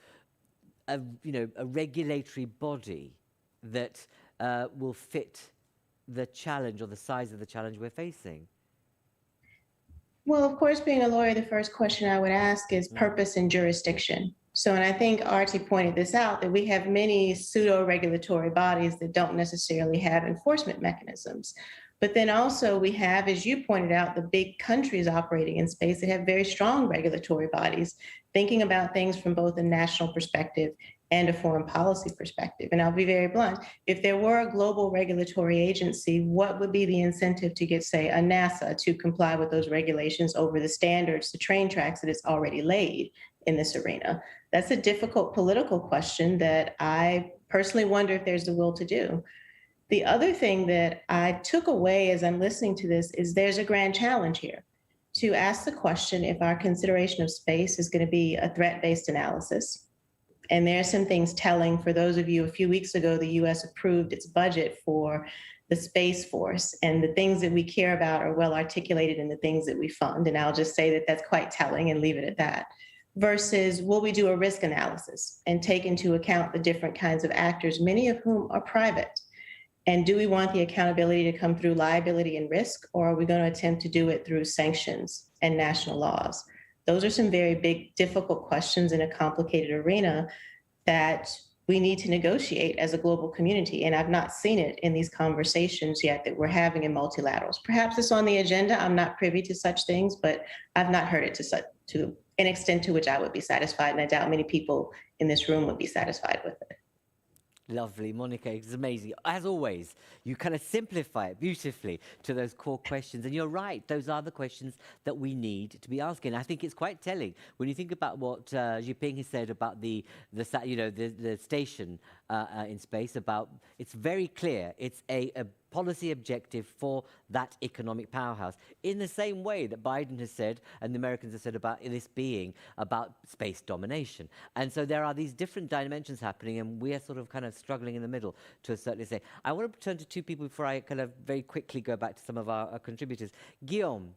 a regulatory body that will fit the challenge or the size of the challenge we're facing? Well, of course, being a lawyer, the first question I would ask is purpose and jurisdiction. So, and I think Aarti pointed this out, that we have many pseudo-regulatory bodies that don't necessarily have enforcement mechanisms. But then also we have, as you pointed out, the big countries operating in space that have very strong regulatory bodies, thinking about things from both a national perspective and a foreign policy perspective. And I'll be very blunt. If there were a global regulatory agency, what would be the incentive to get, say, a NASA to comply with those regulations over the standards, the train tracks that it's already laid in this arena? That's a difficult political question that I personally wonder if there's the will to do. The other thing that I took away as I'm listening to this is there's a grand challenge here to ask the question if our consideration of space is going to be a threat-based analysis. And there are some things telling. For those of you, a few weeks ago, the US approved its budget for the Space Force, and the things that we care about are well articulated in the things that we fund. And I'll just say that that's quite telling and leave it at that. Versus, will we do a risk analysis and take into account the different kinds of actors, many of whom are private? And do we want the accountability to come through liability and risk, or are we going to attempt to do it through sanctions and national laws? Those are some very big, difficult questions in a complicated arena that we need to negotiate as a global community. And I've not seen it in these conversations yet that we're having in multilaterals. Perhaps it's on the agenda. I'm not privy to such things, but I've not heard it to an extent to which I would be satisfied. And I doubt many people in this room would be satisfied with it. Lovely, Monica, it's amazing. As always, you kind of simplify it beautifully to those core questions. And you're right, those are the questions that we need to be asking. I think it's quite telling when you think about what Yiping has said about the station in space. About, it's very clear, it's a policy objective for that economic powerhouse, in the same way that Biden has said and the Americans have said about this being about space domination. And so there are these different dimensions happening, and we are sort of kind of struggling in the middle to a certain extent. I want to turn to two people before I kind of very quickly go back to some of our contributors. Guillaume,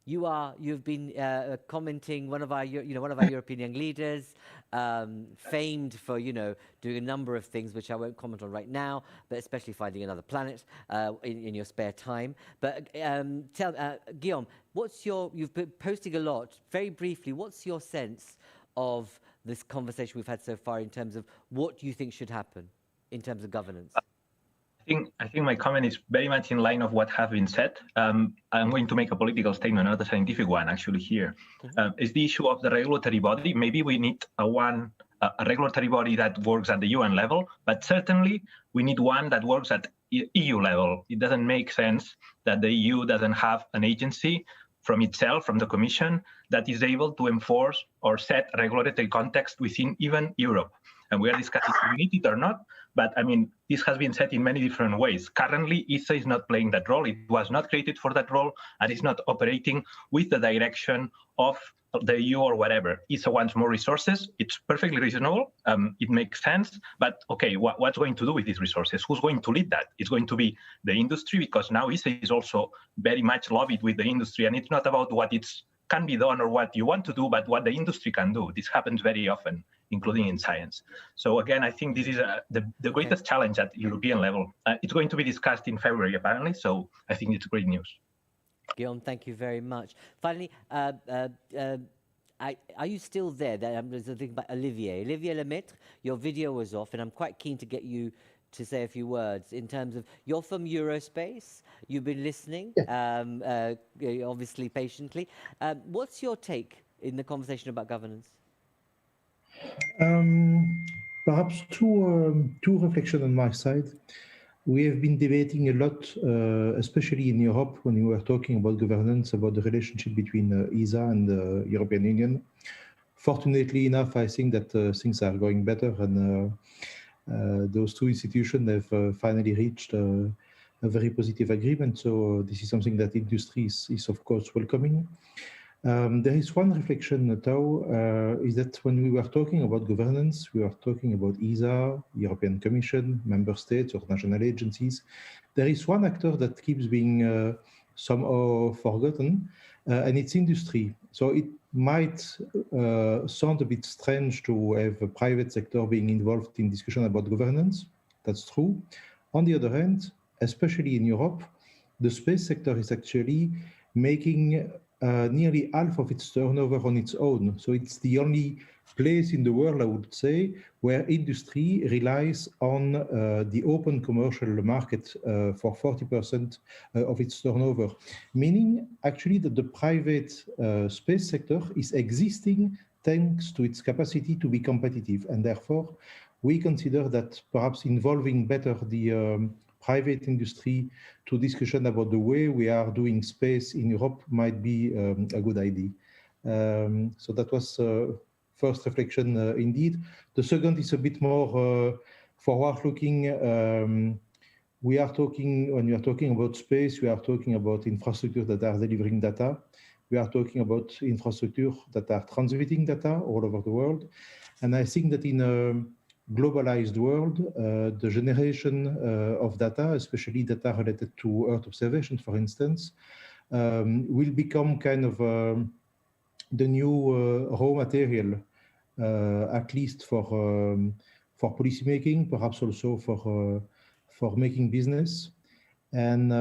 You've been commenting, one of our European young leaders, famed for doing a number of things which I won't comment on right now, but especially finding another planet in your spare time. But Guillaume, you've been posting a lot. Very briefly, what's your sense of this conversation we've had so far in terms of what you think should happen in terms of governance? I think my comment is very much in line of what has been said. I'm going to make a political statement, not a scientific one, actually, here. Is the issue of the regulatory body. Maybe we need a regulatory body that works at the UN level, but certainly we need one that works at EU level. It doesn't make sense that the EU doesn't have an agency from itself, from the Commission, that is able to enforce or set regulatory context within even Europe. And we are discussing if we need it or not, but I mean, this has been said in many different ways. Currently, ESA is not playing that role. It was not created for that role, and it's not operating with the direction of the EU or whatever. ESA wants more resources. It's perfectly reasonable. It makes sense. But okay, what's going to do with these resources? Who's going to lead that? It's going to be the industry, because now ESA is also very much lobbied with the industry, and it's not about what can be done or what you want to do, but what the industry can do. This happens very often, including in science. So again, I think this is the greatest challenge at European level. It's going to be discussed in February, apparently, so I think it's great news. Guillaume, thank you very much. Finally, are you still there? There's a thing about Olivier Lemaitre, your video was off, and I'm quite keen to get you to say a few words in terms of, you're from Aerospace, you've been listening, obviously patiently. What's your take in the conversation about governance? Perhaps two reflections on my side. We have been debating a lot, especially in Europe, when we were talking about governance, about the relationship between ESA and the European Union. Fortunately enough, I think that things are going better, and those two institutions have finally reached a very positive agreement. So this is something that industry is of course welcoming. There is one reflection, though, is that when we were talking about governance, we were talking about ESA, European Commission, member states or national agencies. There is one actor that keeps being somehow forgotten, and it's industry. So it might sound a bit strange to have a private sector being involved in discussion about governance. That's true. On the other hand, especially in Europe, the space sector is actually making nearly half of its turnover on its own. So it's the only place in the world, I would say, where industry relies on the open commercial market for 40% of its turnover, meaning actually that the private space sector is existing thanks to its capacity to be competitive. And therefore, we consider that perhaps involving better the private industry to discussion about the way we are doing space in Europe might be a good idea. So that was first reflection indeed. The second is a bit more forward-looking. We are talking, when we are talking about space, we are talking about infrastructure that are delivering data. We are talking about infrastructure that are transmitting data all over the world. And I think that in a globalized world, the generation of data, especially data related to Earth observations, for instance, will become kind of the new raw material, at least for policymaking, perhaps also for making business. And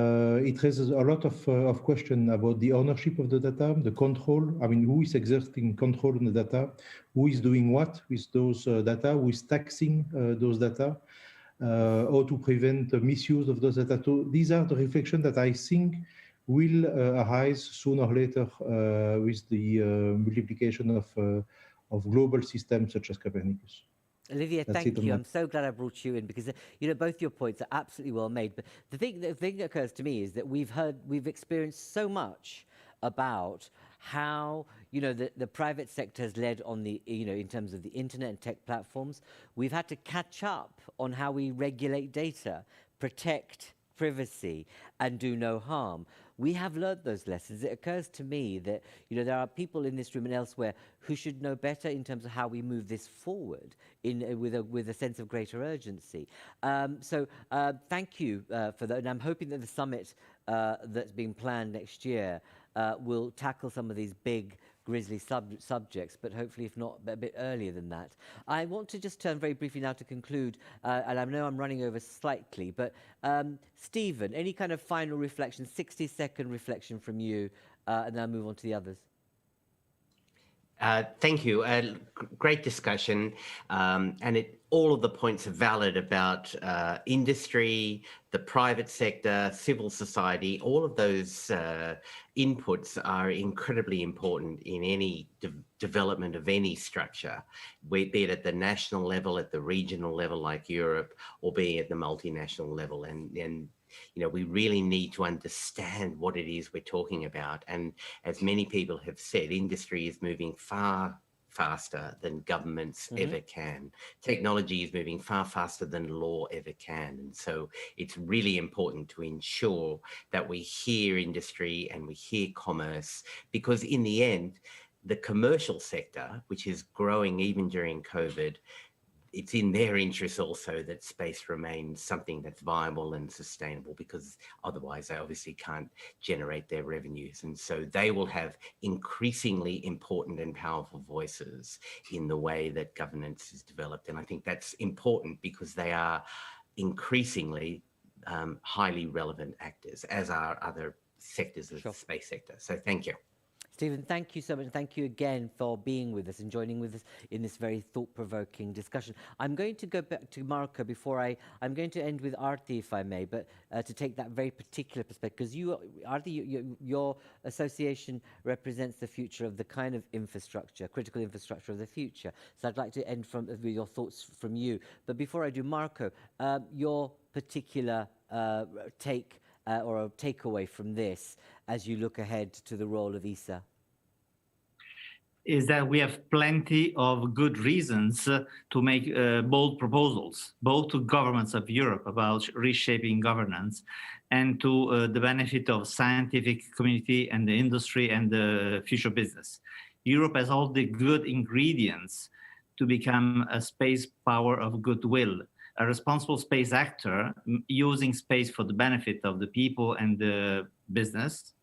it raises a lot of questions about the ownership of the data, the control. I mean, who is exerting control on the data? Who is doing what with those data? Who is taxing those data? How to prevent the misuse of those data? So these are the reflections that I think will arise sooner or later with the multiplication of global systems such as Copernicus. Olivier, thank you. I'm so glad I brought you in because, you know, both your points are absolutely well made. But the thing that occurs to me is that we've experienced so much about how, you know, the private sector has led on the, you know, in terms of the internet and tech platforms. We've had to catch up on how we regulate data, protect privacy, and do no harm. We have learned those lessons. It occurs to me that, you know, there are people in this room and elsewhere who should know better in terms of how we move this forward with a sense of greater urgency. So thank you for that. And I'm hoping that the summit that's being planned next year we'll tackle some of these big, grisly subjects, but hopefully, if not, a bit earlier than that. I want to just turn very briefly now to conclude, and I know I'm running over slightly, but Stephen, any kind of final reflection, 60-second reflection from you, and then I'll move on to the others. Thank you. Great discussion. And all of the points are valid about industry, the private sector, civil society. All of those inputs are incredibly important in any development of any structure, be it at the national level, at the regional level like Europe, or be it at the multinational level. And you know, we really need to understand what it is we're talking about. And as many people have said, industry is moving far faster than governments ever can. Technology is moving far faster than law ever can. And so it's really important to ensure that we hear industry and we hear commerce, because in the end, the commercial sector, which is growing even during COVID, it's in their interest also that space remains something that's viable and sustainable, because otherwise they obviously can't generate their revenues. And so they will have increasingly important and powerful voices in the way that governance is developed. And I think that's important because they are increasingly highly relevant actors, as are other sectors of the space sector. So thank you. Stephen, thank you so much. Thank you again for being with us and joining with us in this very thought-provoking discussion. I'm going to go back to Marco before I'm going to end with Aarti, if I may, but to take that very particular perspective, because you, Aarti, your association represents the future of the kind of infrastructure, critical infrastructure of the future. So I'd like to end with your thoughts from you. But before I do, Marco, your particular take or a takeaway from this as you look ahead to the role of ESA? Is that we have plenty of good reasons to make bold proposals, both to governments of Europe about reshaping governance and to the benefit of scientific community and the industry and the future business. Europe has all the good ingredients to become a space power of goodwill, a responsible space actor using space for the benefit of the people and the business.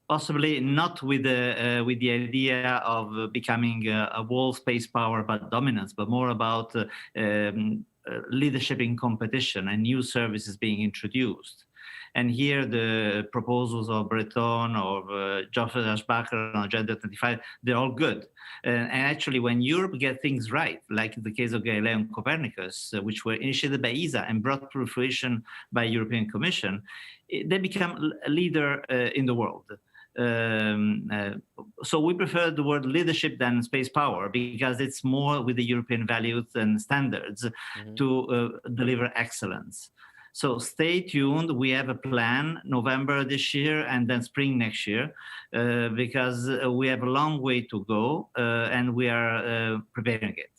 Possibly not with the idea of becoming a world space power about dominance, but more about leadership in competition and new services being introduced. And here the proposals of Breton or Geoffrey Ashbacher on Agenda 25, they're all good. And actually, when Europe gets things right, like the case of Galileo and Copernicus, which were initiated by ESA and brought to fruition by European Commission, they become a leader in the world. So we prefer the word leadership than space power, because it's more with the European values and standards to deliver excellence. So stay tuned. We have a plan, November this year and then spring next year, because we have a long way to go and we are preparing it.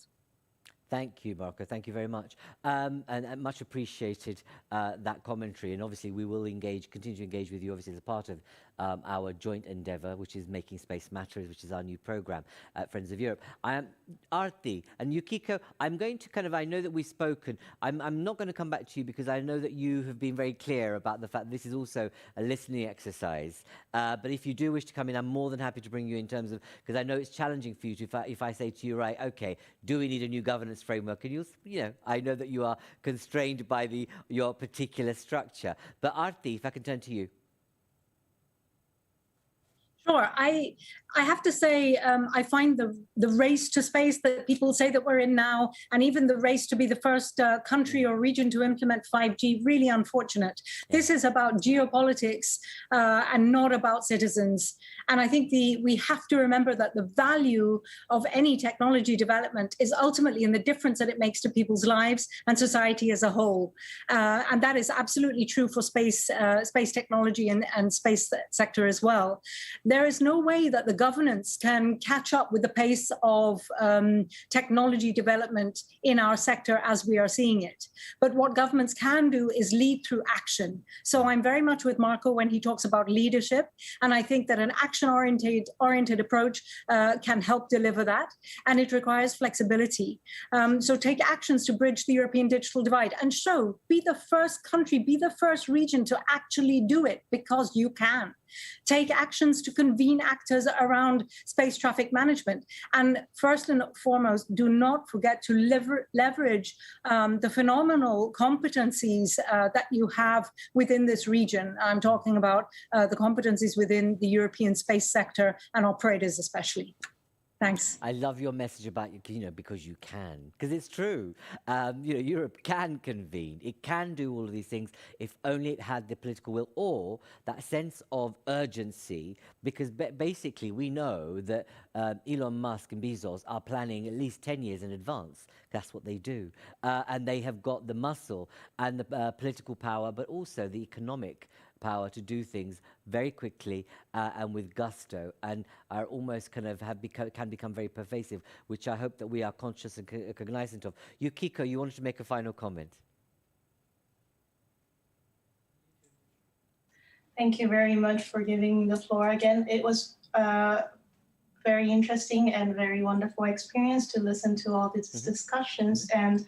Thank you, Marco. Thank you very much. And much appreciated that commentary. And obviously, we will continue to engage with you, obviously, as a part of our joint endeavor, which is Making Space Matters, which is our new program at Friends of Europe. Aarti and Yukiko, I'm going to I know that we've spoken. I'm not going to come back to you because I know that you have been very clear about the fact that this is also a listening exercise. But if you do wish to come in, I'm more than happy to bring you in terms of, because I know it's challenging for you to, if I say to you, right, okay, do we need a new governance framework? And I know that you are constrained by your particular structure. But Aarti, if I can turn to you. Sure. I have to say, I find the race to space that people say that we're in now, and even the race to be the first country or region to implement 5G, really unfortunate. This is about geopolitics and not about citizens. And I think we have to remember that the value of any technology development is ultimately in the difference that it makes to people's lives and society as a whole. And that is absolutely true for space technology and space sector as well. There is no way that the governance can catch up with the pace of technology development in our sector as we are seeing it. But what governments can do is lead through action. So I'm very much with Marco when he talks about leadership. And I think that an action-oriented approach can help deliver that. And it requires flexibility. So take actions to bridge the European digital divide and be the first country, be the first region to actually do it, because you can. take actions to convene actors around space traffic management. And first and foremost, do not forget to leverage the phenomenal competencies that you have within this region. I'm talking about the competencies within the European space sector and operators especially. Thanks. I love your message about, because you can, because it's true. Europe can convene. It can do all of these things if only it had the political will or that sense of urgency, because basically we know that Elon Musk and Bezos are planning at least 10 years in advance. That's what they do. And they have got the muscle and the political power, but also the economic power to do things very quickly and with gusto, and are almost kind of can become very pervasive, which I hope that we are conscious and cognizant of. Yukiko, you wanted to make a final comment. Thank you very much for giving me the floor again. It was very interesting and very wonderful experience to listen to all these discussions. And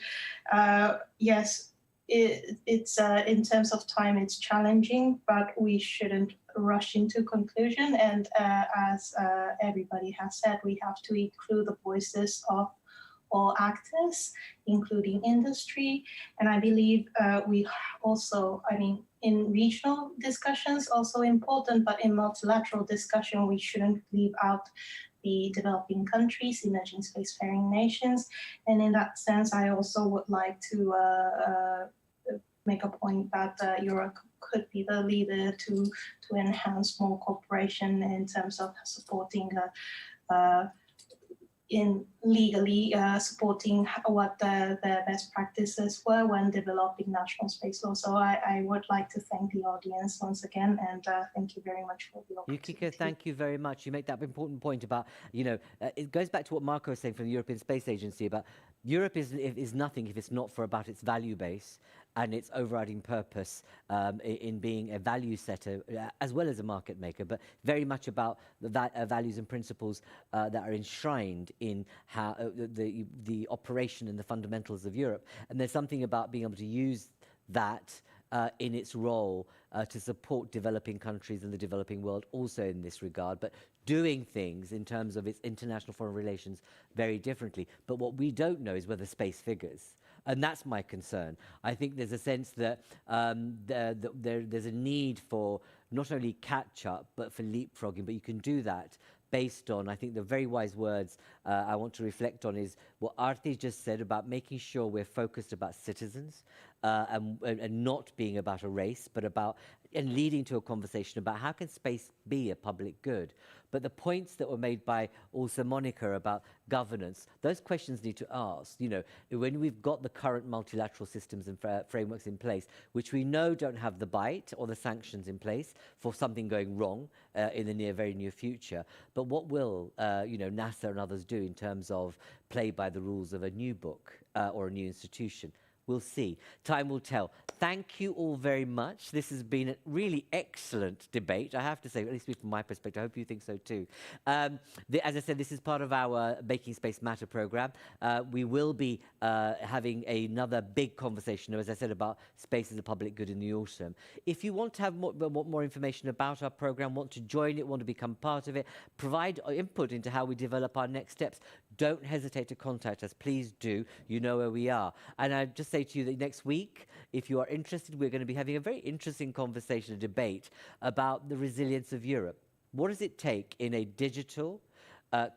yes, it's in terms of time, it's challenging, but we shouldn't rush into conclusion. And as everybody has said, we have to include the voices of all actors, including industry. And I believe we also, in regional discussions, also important, but in multilateral discussion, we shouldn't leave out the developing countries, emerging spacefaring nations. And in that sense, I also would like to make a point that Europe could be the leader to enhance more cooperation in terms of supporting in legally supporting what the best practices were when developing national space law. So I would like to thank the audience once again, and thank you very much for the opportunity. Yukiko, thank you very much. You make that important point about, it goes back to what Marco was saying from the European Space Agency about Europe is nothing if it's not about its value base and its overriding purpose in being a value setter as well as a market maker, but very much about the values and principles that are enshrined in how the operation and the fundamentals of Europe. And there's something about being able to use that in its role to support developing countries and the developing world also in this regard, but doing things in terms of its international foreign relations very differently. But what we don't know is whether space figures. And that's my concern. I think there's a sense that there's a need for not only catch-up, but for leapfrogging. But you can do that based on, I think the very wise words I want to reflect on is what Aarti just said about making sure we're focused about citizens and not being about a race, but about and leading to a conversation about how can space be a public good. But the points that were made by also Monica about governance, those questions need to ask. When we've got the current multilateral systems and frameworks in place, which we know don't have the bite or the sanctions in place for something going wrong in the very near future, but what will NASA and others do in terms of play by the rules of a new book or a new institution? We'll see. Time will tell. Thank you all very much. This has been a really excellent debate, I have to say, at least from my perspective. I hope you think so too. As I said, this is part of our Making Space Matter program. We will be having another big conversation, as I said, about space as a public good in the autumn. If you want to have more information about our program, want to join it, want to become part of it, provide input into how we develop our next steps, don't hesitate to contact us. Please do. You know where we are. And I just say to you that next week, if you are interested, we're going to be having a very interesting conversation, a debate about the resilience of Europe. What does it take in a digital,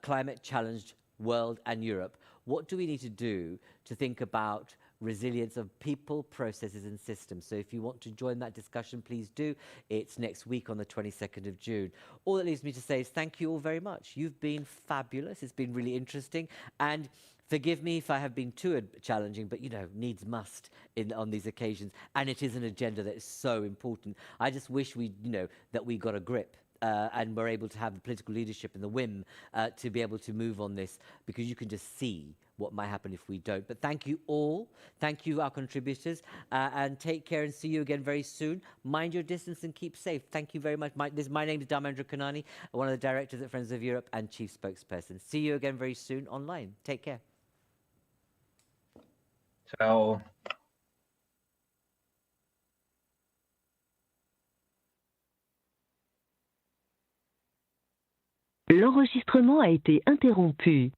climate-challenged world and Europe? What do we need to do to think about resilience of people, processes, and systems? So if you want to join that discussion, please do. It's next week on the 22nd of June. All that leaves me to say is thank you all very much. You've been fabulous. It's been really interesting. And forgive me if I have been too challenging, but, needs must on these occasions. And it is an agenda that is so important. I just wish that we got a grip and we're able to have the political leadership and the whim to be able to move on this, because you can just see what might happen if we don't. But thank you all. Thank you, our contributors, and take care and see you again very soon. Mind your distance and keep safe. Thank you very much. My name is Dharmendra Kanani, one of the directors at Friends of Europe and chief spokesperson. See you again very soon online. Take care. Ciao. L'enregistrement a été interrompu.